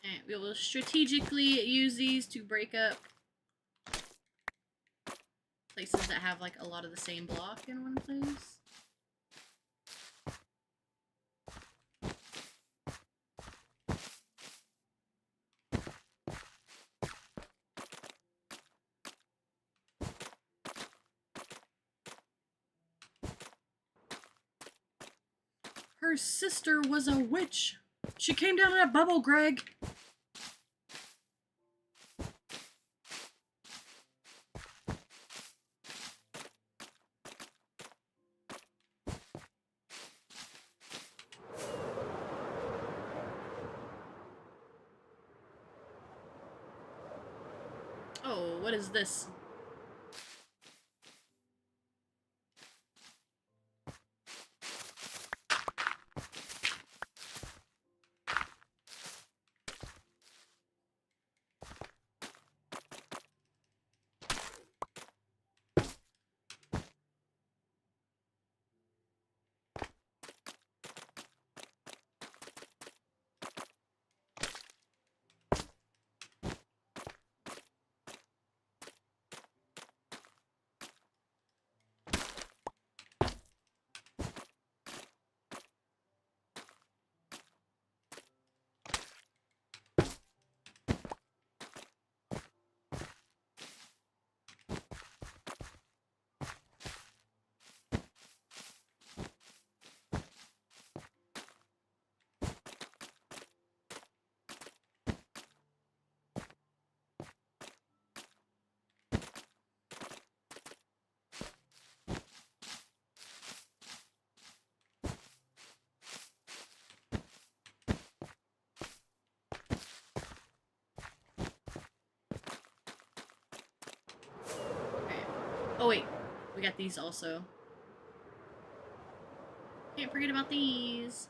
And we will strategically use these to break up places that have like a lot of the same block in one place. Her sister was a witch. She came down in a bubble, Greg. Oh, what is this? Oh wait, we got these also. Can't forget about these.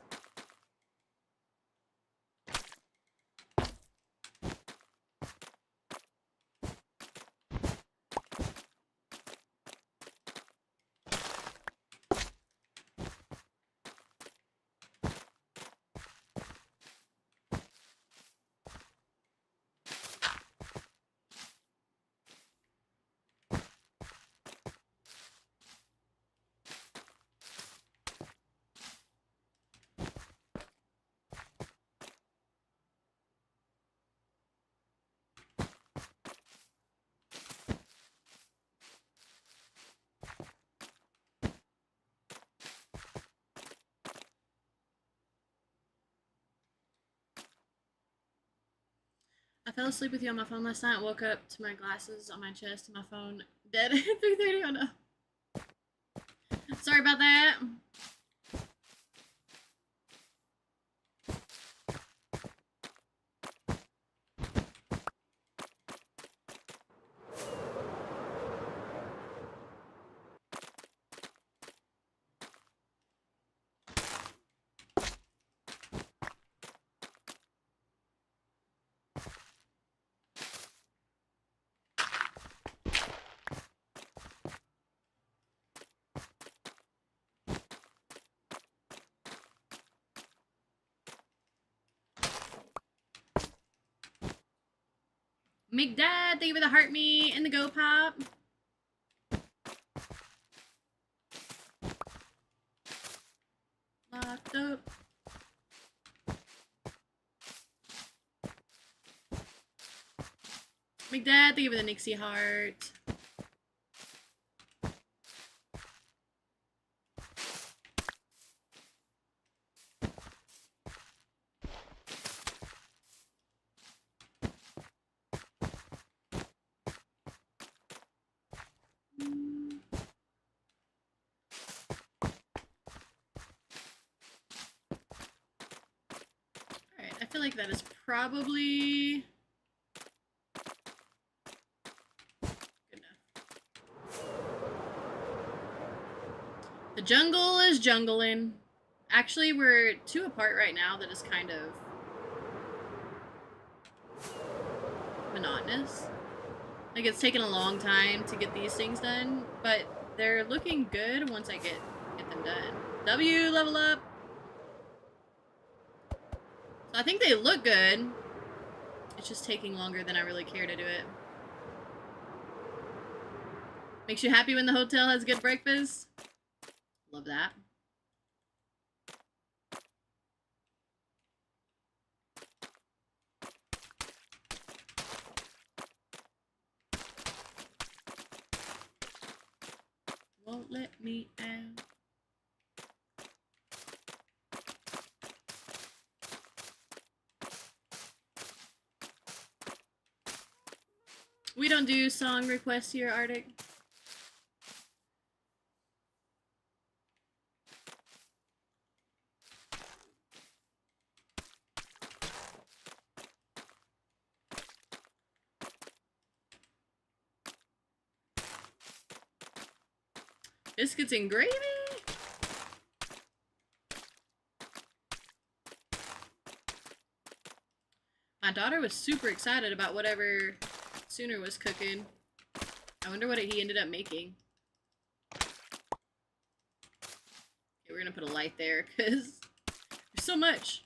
I fell asleep with you on my phone last night. Woke up to my glasses on my chest and my phone dead at 3:30. Oh no. Sorry about that. McDad, thank you for the heart me and the go pop. Locked up. McDad, thank you for the Nixie heart. Alright, I feel like that is probably good enough. The jungle is jungling. Actually, we're 2 apart right now. That is kind of monotonous. Like, it's taken a long time to get these things done, but they're looking good once I get them done. W, level up! So I think they look good. It's just taking longer than I really care to do it. Makes you happy when the hotel has good breakfast? Love that. Won't let me out. We don't do song requests here, Arctic. Biscuits and gravy? My daughter was super excited about whatever Sooner was cooking. I wonder what he ended up making. Okay, we're gonna put a light there because there's so much.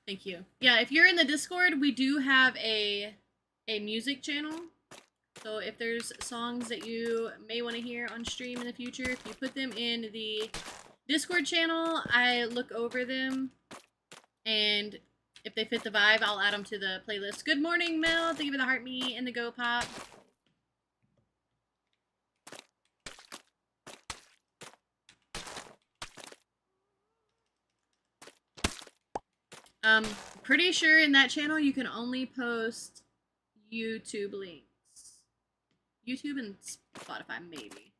Thank you. Yeah, if you're in the Discord, we do have a music channel. So if there's songs that you may want to hear on stream in the future, if you put them in the Discord channel, I look over them, and if they fit the vibe, I'll add them to the playlist. Good morning, Mel. Thank you for the heart me and the go pop. Pretty sure in that channel you can only post YouTube links. YouTube and Spotify, maybe.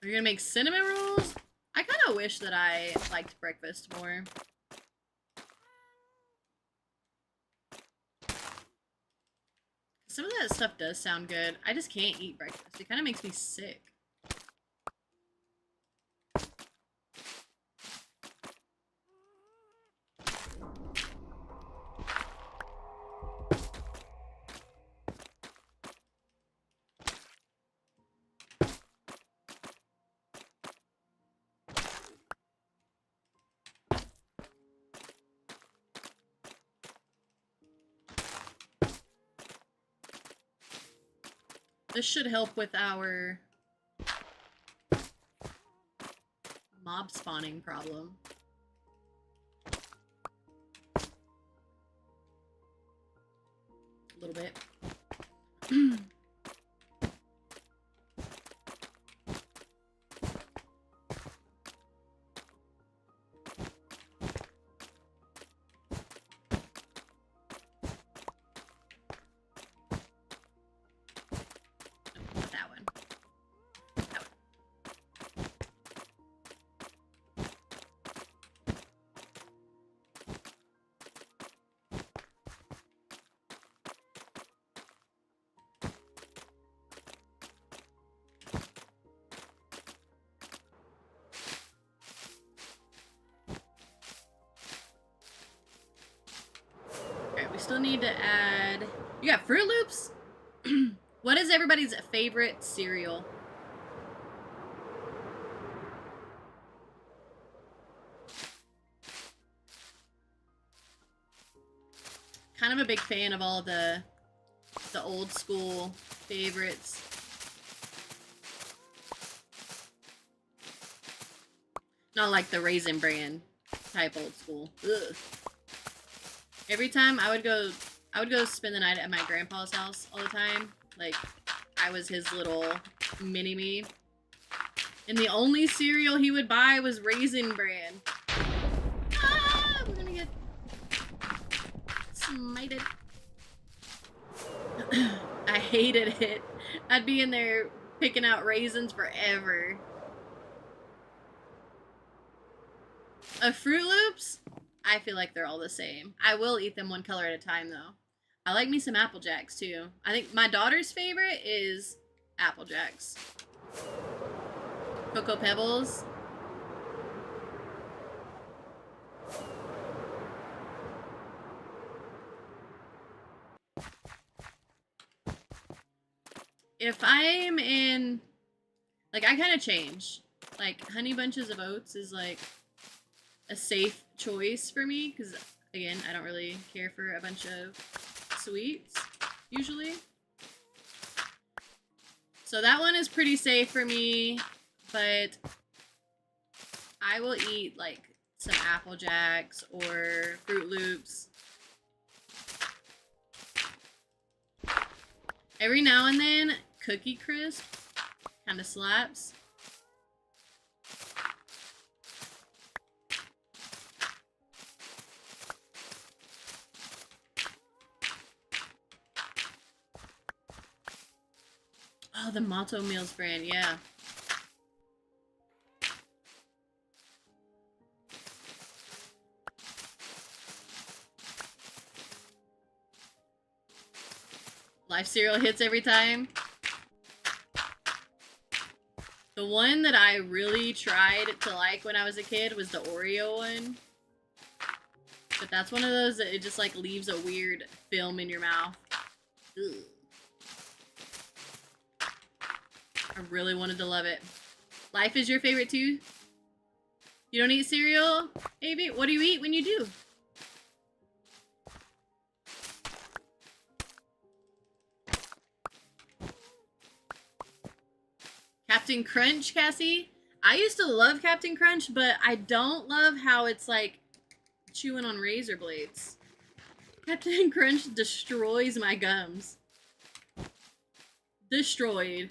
We're gonna make cinnamon rolls? I kind of wish that I liked breakfast more. Some of that stuff does sound good. I just can't eat breakfast. It kind of makes me sick. This should help with our mob spawning problem. A little bit. Still need to add... You got Fruit Loops? What is everybody's favorite cereal? Kind of a big fan of all the old school favorites. Not like the Raisin Bran type old school. Ugh. Every time I would go spend the night at my grandpa's house all the time. Like, I was his little mini-me. And the only cereal he would buy was Raisin Bran. Ah! We're gonna get smited. I hated it. I'd be in there picking out raisins forever. Fruit Loops? I feel like they're all the same. I will eat them one color at a time, though. I like me some Apple Jacks, too. I think my daughter's favorite is Apple Jacks. Cocoa Pebbles. If I'm in... Like, I kind of change. Like, Honey Bunches of Oats is, like, a safe choice for me, because, again, I don't really care for a bunch of sweets, usually. So that one is pretty safe for me, but I will eat, like, some Apple Jacks or Fruit Loops. Every now and then, Cookie Crisp kind of slaps. Oh, the Motto Meals brand, yeah. Life cereal hits every time. The one that I really tried to like when I was a kid was the Oreo one. But that's one of those that it just like leaves a weird film in your mouth. Ugh. I really wanted to love it. Life is your favorite too? You don't eat cereal, Avi? What do you eat when you do? Captain Crunch, Cassie? I used to love Captain Crunch, but I don't love how it's like chewing on razor blades. Captain Crunch destroys my gums. Destroyed.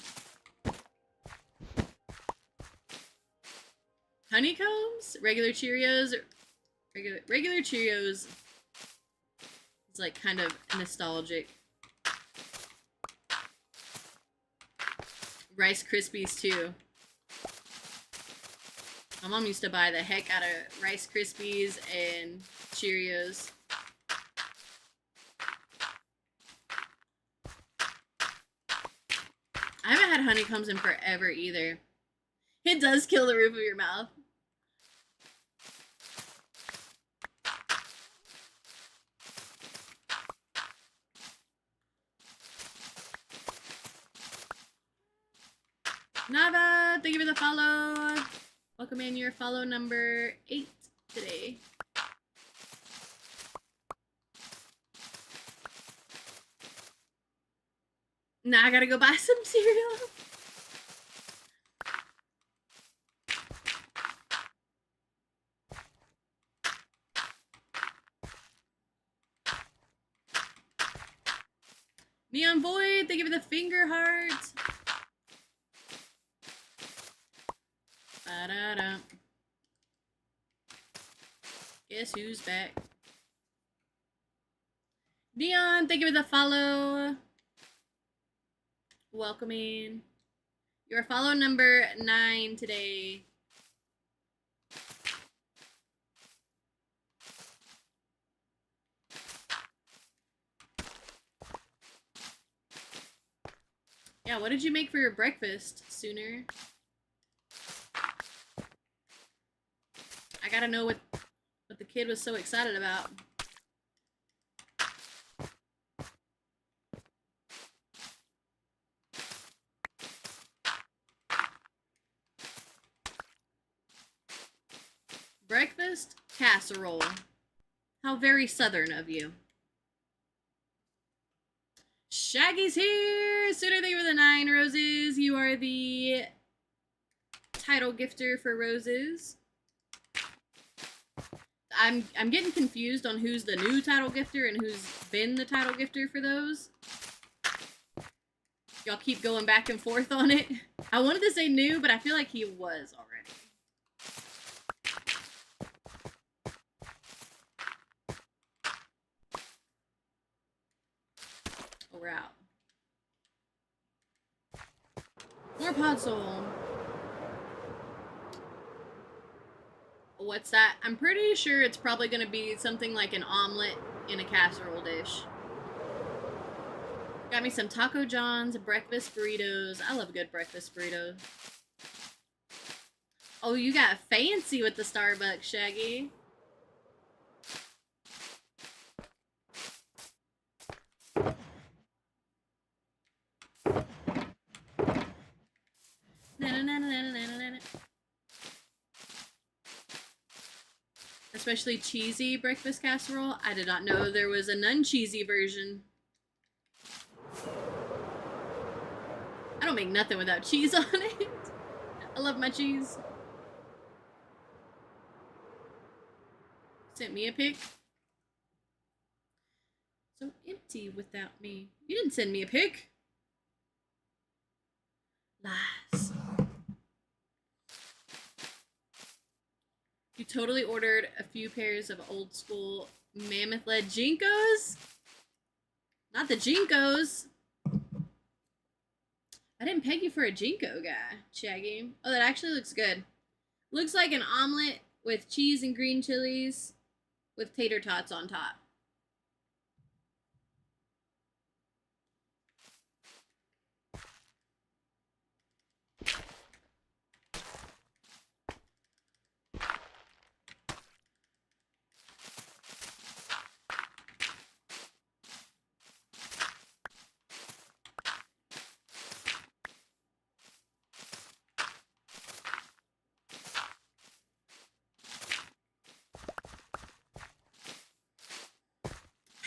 Honeycombs? Regular Cheerios? Regular Cheerios is like kind of nostalgic. Rice Krispies too. My mom used to buy the heck out of Rice Krispies and Cheerios. I haven't had honeycombs in forever either. It does kill the roof of your mouth. Nava, thank you for the follow. Welcome in your follow number 8 today. Now I gotta go buy some cereal. Neon Void, thank you for the finger heart. Ba-da-da. Guess who's back? Neon, thank you for the follow. Welcome in. Your follow number 9 today. Yeah, what did you make for your breakfast, Sooner? I gotta know what the kid was so excited about. Breakfast casserole. How very southern of you. Shaggy's here! Sooner than you were the 9 roses. You are the title gifter for roses. I'm getting confused on who's the new title gifter and who's been the title gifter for those. Y'all keep going back and forth on it. I wanted to say new, but I feel like he was already. Oh, we're out. More pod soul. What's that? I'm pretty sure it's probably going to be something like an omelet in a casserole dish. Got me some Taco John's breakfast burritos. I love good breakfast burritos. Oh, you got fancy with the Starbucks, Shaggy. Especially cheesy breakfast casserole. I did not know there was a non-cheesy version. I don't make nothing without cheese on it. I love my cheese. Sent me a pic. So empty without me. You didn't send me a pic. Lies. You totally ordered a few pairs of old school mammoth-led Jinkos? Not the Jinkos. I didn't peg you for a Jinko guy, Shaggy. Oh, that actually looks good. Looks like an omelet with cheese and green chilies with tater tots on top.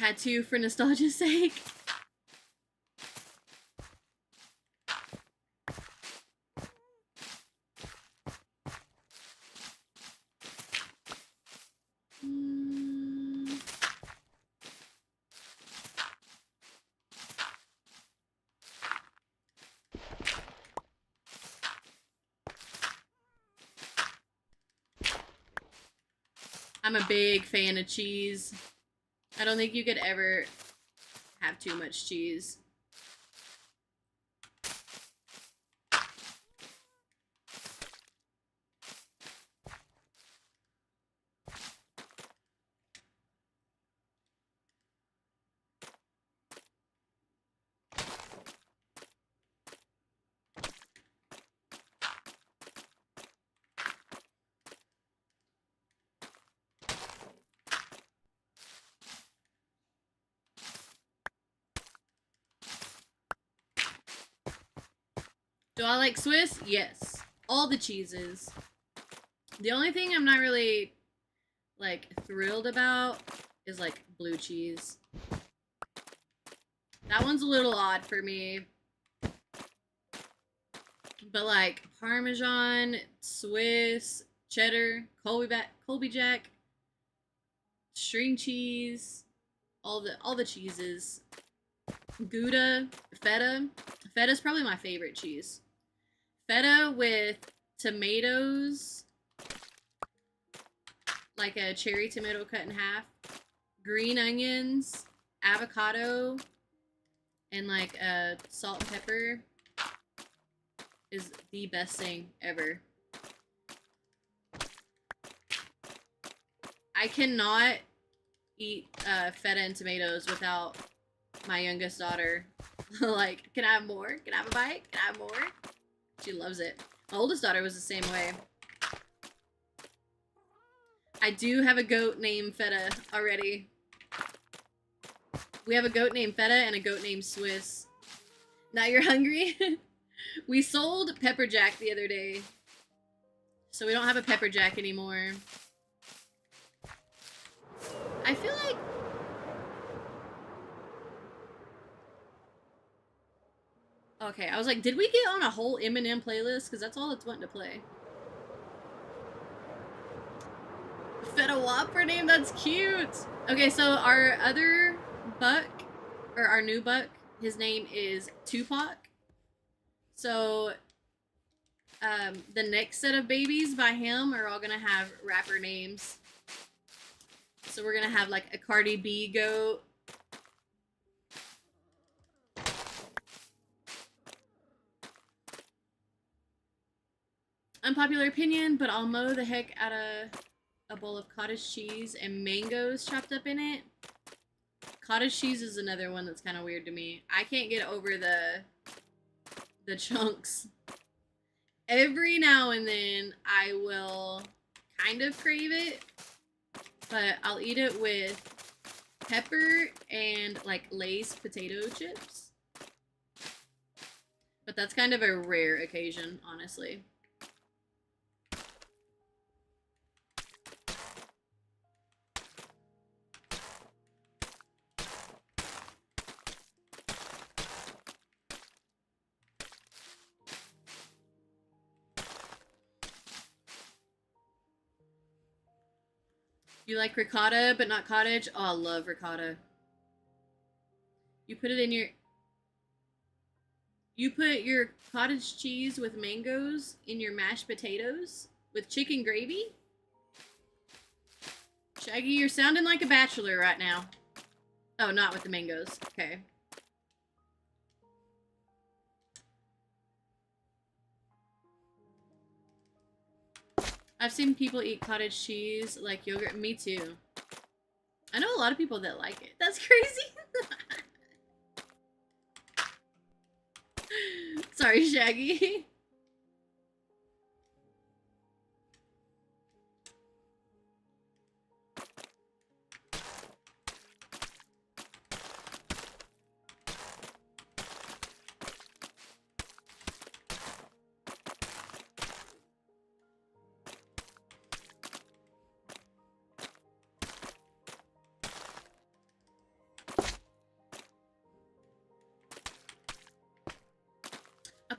Had to for nostalgia's sake. I'm a big fan of cheese. I don't think you could ever have too much cheese. Do I like Swiss? Yes. All the cheeses. The only thing I'm not really, like, thrilled about is, like, blue cheese. That one's a little odd for me. But, like, Parmesan, Swiss, cheddar, Colby Jack, string cheese, all the cheeses. Gouda, feta. Feta's probably my favorite cheese. Feta with tomatoes, like a cherry tomato cut in half, green onions, avocado, and like salt and pepper is the best thing ever. I cannot eat feta and tomatoes without my youngest daughter. Like, can I have more? Can I have a bite? Can I have more? She loves it. My oldest daughter was the same way. I do have a goat named Feta already. We have a goat named Feta and a goat named Swiss. Now you're hungry? We sold Pepper Jack the other day. So we don't have a Pepper Jack anymore. I feel like... Okay, I was like, did we get on a whole Eminem playlist? Because that's all it's wanting to play. Feta Whopper name, that's cute! Okay, so our other buck, or our new buck, his name is Tupac. So, the next set of babies by him are all gonna have rapper names. So we're gonna have like a Cardi B goat. Unpopular opinion, but I'll mow the heck out of a bowl of cottage cheese and mangoes chopped up in it. Cottage cheese is another one that's kind of weird to me. I can't get over the chunks. Every now and then I will kind of crave it, but I'll eat it with pepper and like Lay's potato chips. But that's kind of a rare occasion, honestly. You like ricotta, but not cottage? Oh, I love ricotta. You put it in your... You put your cottage cheese with mangoes in your mashed potatoes with chicken gravy? Shaggy, you're sounding like a bachelor right now. Oh, not with the mangoes. Okay. I've seen people eat cottage cheese like yogurt. Me too. I know a lot of people that like it. That's crazy. Sorry, Shaggy.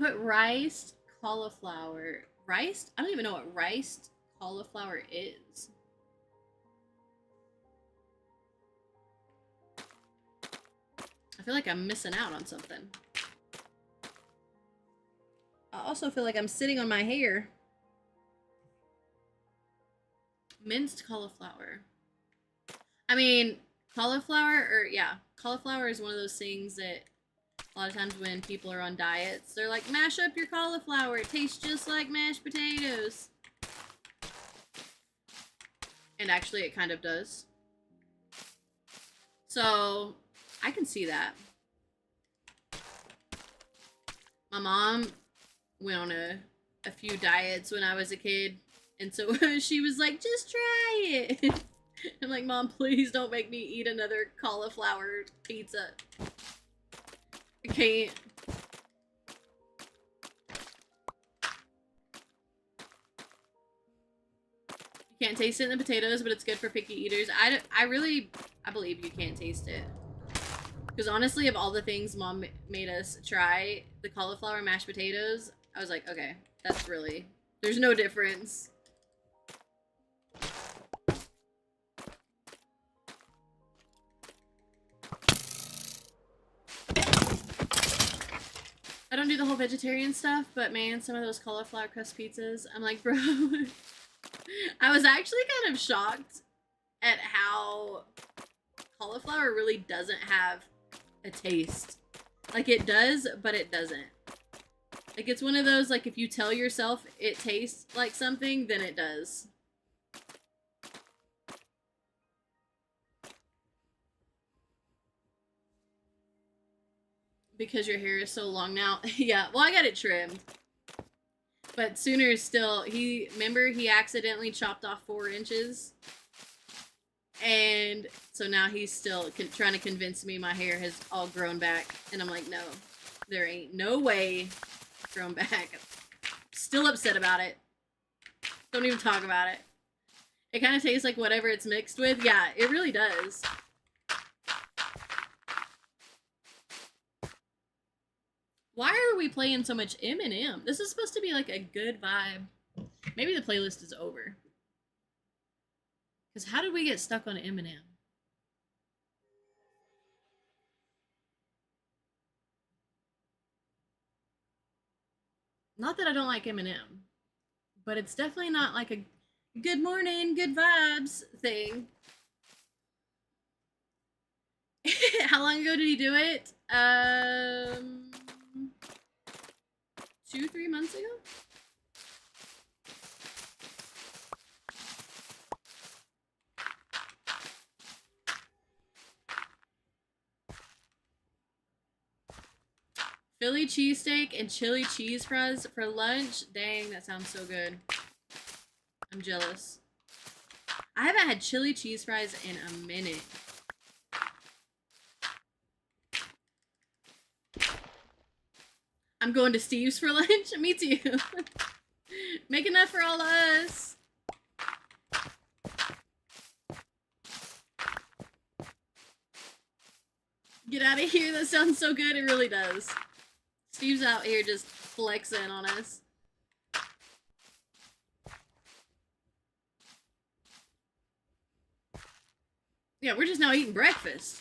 put riced cauliflower. Riced? I don't even know what riced cauliflower is. I feel like I'm missing out on something. I also feel like I'm sitting on my hair. Minced cauliflower. I mean, cauliflower is one of those things that a lot of times when people are on diets, they're like, mash up your cauliflower. It tastes just like mashed potatoes. And actually, it kind of does. So, I can see that. My mom went on a few diets when I was a kid. And so she was like, just try it. I'm like, Mom, please don't make me eat another cauliflower pizza. I can't. You can't taste it in the potatoes, but it's good for picky eaters. I believe you can't taste it. Because honestly, of all the things Mom made us try, the cauliflower mashed potatoes, I was like, okay, that's really, there's no difference. I don't do the whole vegetarian stuff, but man, some of those cauliflower crust pizzas, I'm like, bro. I was actually kind of shocked at how cauliflower really doesn't have a taste. Like, it does, but it doesn't. Like, it's one of those, like, if you tell yourself it tastes like something, then it does. Because your hair is so long now. Yeah, well, I got it trimmed. But Sooner still, remember he accidentally chopped off 4 inches? And so now he's still trying to convince me my hair has all grown back. And I'm like, no, there ain't no way it's grown back. Still upset about it. Don't even talk about it. It kind of tastes like whatever it's mixed with. Yeah, it really does. Why are we playing so much Eminem? This is supposed to be like a good vibe. Maybe the playlist is over. Because how did we get stuck on Eminem? Not that I don't like Eminem, but it's definitely not like a good morning, good vibes thing. How long ago did he do it? 2-3 months ago? Philly cheesesteak and chili cheese fries for lunch. Dang, that sounds so good. I'm jealous. I haven't had chili cheese fries in a minute. I'm going to Steve's for lunch. Me too. Make enough for all of us. Get out of here. That sounds so good. It really does. Steve's out here just flexing on us. Yeah, we're just now eating breakfast.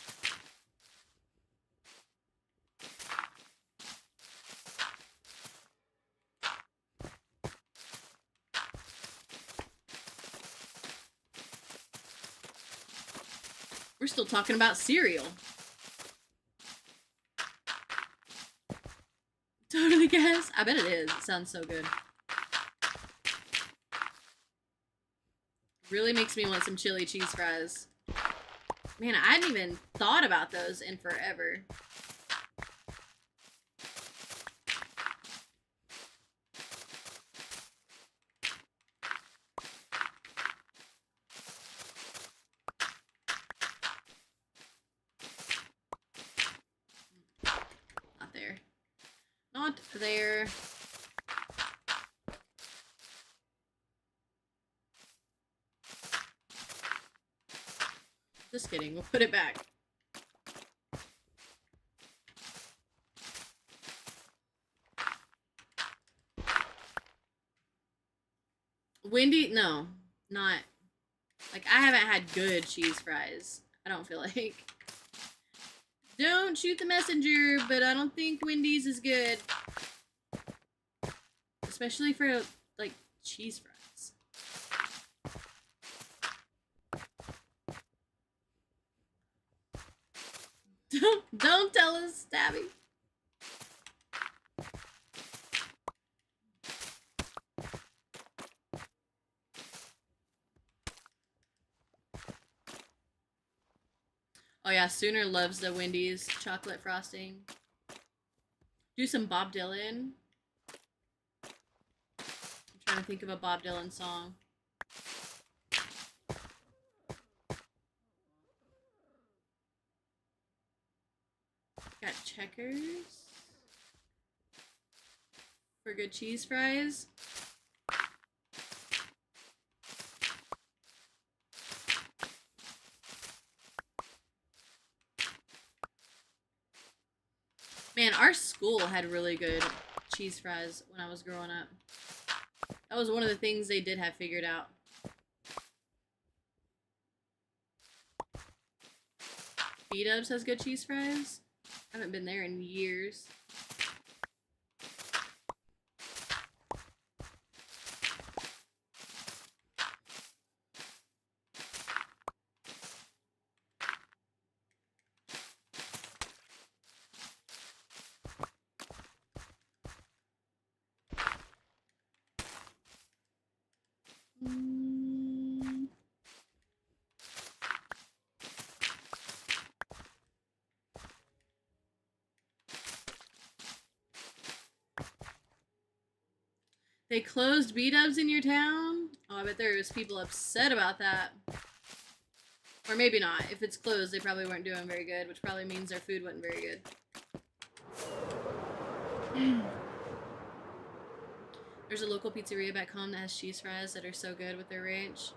We're still talking about cereal. Totally guess. I bet it is. It sounds so good. Really makes me want some chili cheese fries. Man, I hadn't even thought about those in forever. Not there. Not there. Just kidding. We'll put it back. Wendy, no, not like I haven't had good cheese fries. I don't feel like. Don't shoot the messenger, but I don't think Wendy's is good, especially for like cheese fries. Don't tell us, Stabby. Oh yeah, Sooner loves the Wendy's chocolate frosting. Do some Bob Dylan. I'm trying to think of a Bob Dylan song. Got Checkers for good cheese fries. Man, our school had really good cheese fries when I was growing up. That was one of the things they did have figured out. B-Dubs has good cheese fries. I haven't been there in years. They closed B-Dubs in your town? Oh, I bet there's people upset about that. Or maybe not. If it's closed, they probably weren't doing very good, which probably means their food wasn't very good. There's a local pizzeria back home that has cheese fries that are so good with their ranch.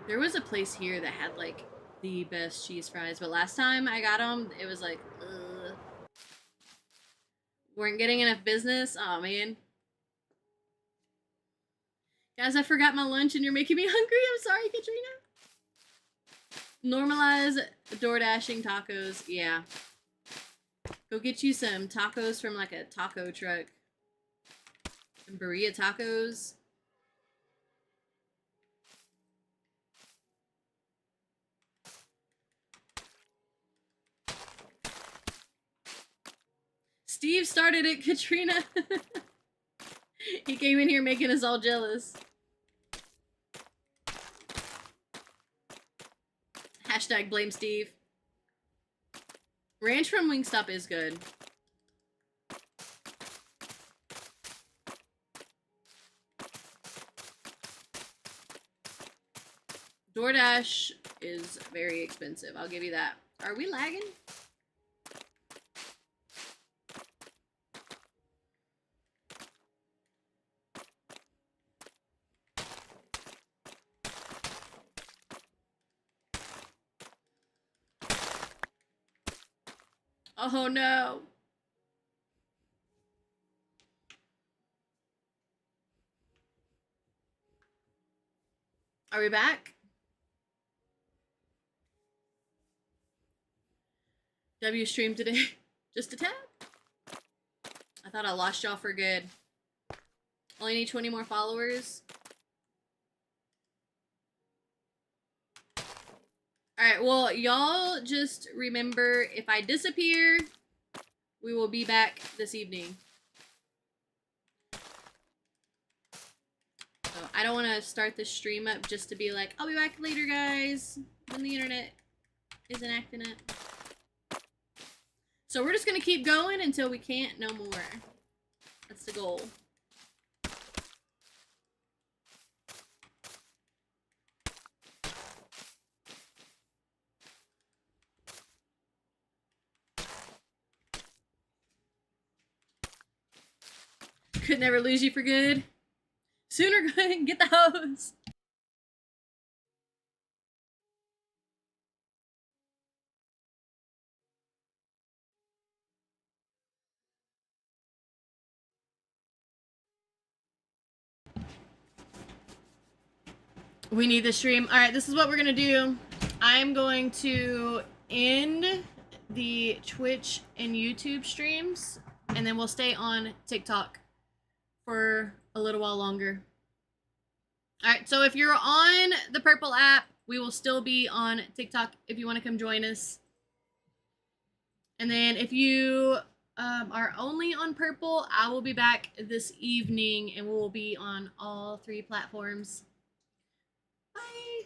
There was a place here that had, like, the best cheese fries, but last time I got them, it was like, ugh. Weren't getting enough business? Oh, man. Guys, I forgot my lunch and you're making me hungry. I'm sorry, Katrina. Normalize door dashing tacos. Yeah. Go get you some tacos from like a taco truck. Some burrito tacos. Steve started it, Katrina. He came in here making us all jealous. Hashtag blame Steve. Ranch from Wingstop is good. DoorDash is very expensive. I'll give you that. Are we lagging? Oh no. Are we back? W stream today. Just a tad. I thought I lost y'all for good. Only need 20 more followers. Alright, well, y'all just remember, if I disappear, we will be back this evening. So I don't want to start the stream up just to be like, I'll be back later, guys, when the internet isn't acting up. So we're just going to keep going until we can't no more. That's the goal. Could never lose you for good. Sooner go ahead and get the hose. We need the stream. All right, this is what we're gonna do. I'm going to end the Twitch and YouTube streams, and then we'll stay on TikTok for a little while longer. All right, so if you're on the Purple app, we will still be on TikTok if you want to come join us. And then if you are only on Purple, I will be back this evening, and we will be on all 3 platforms. Bye.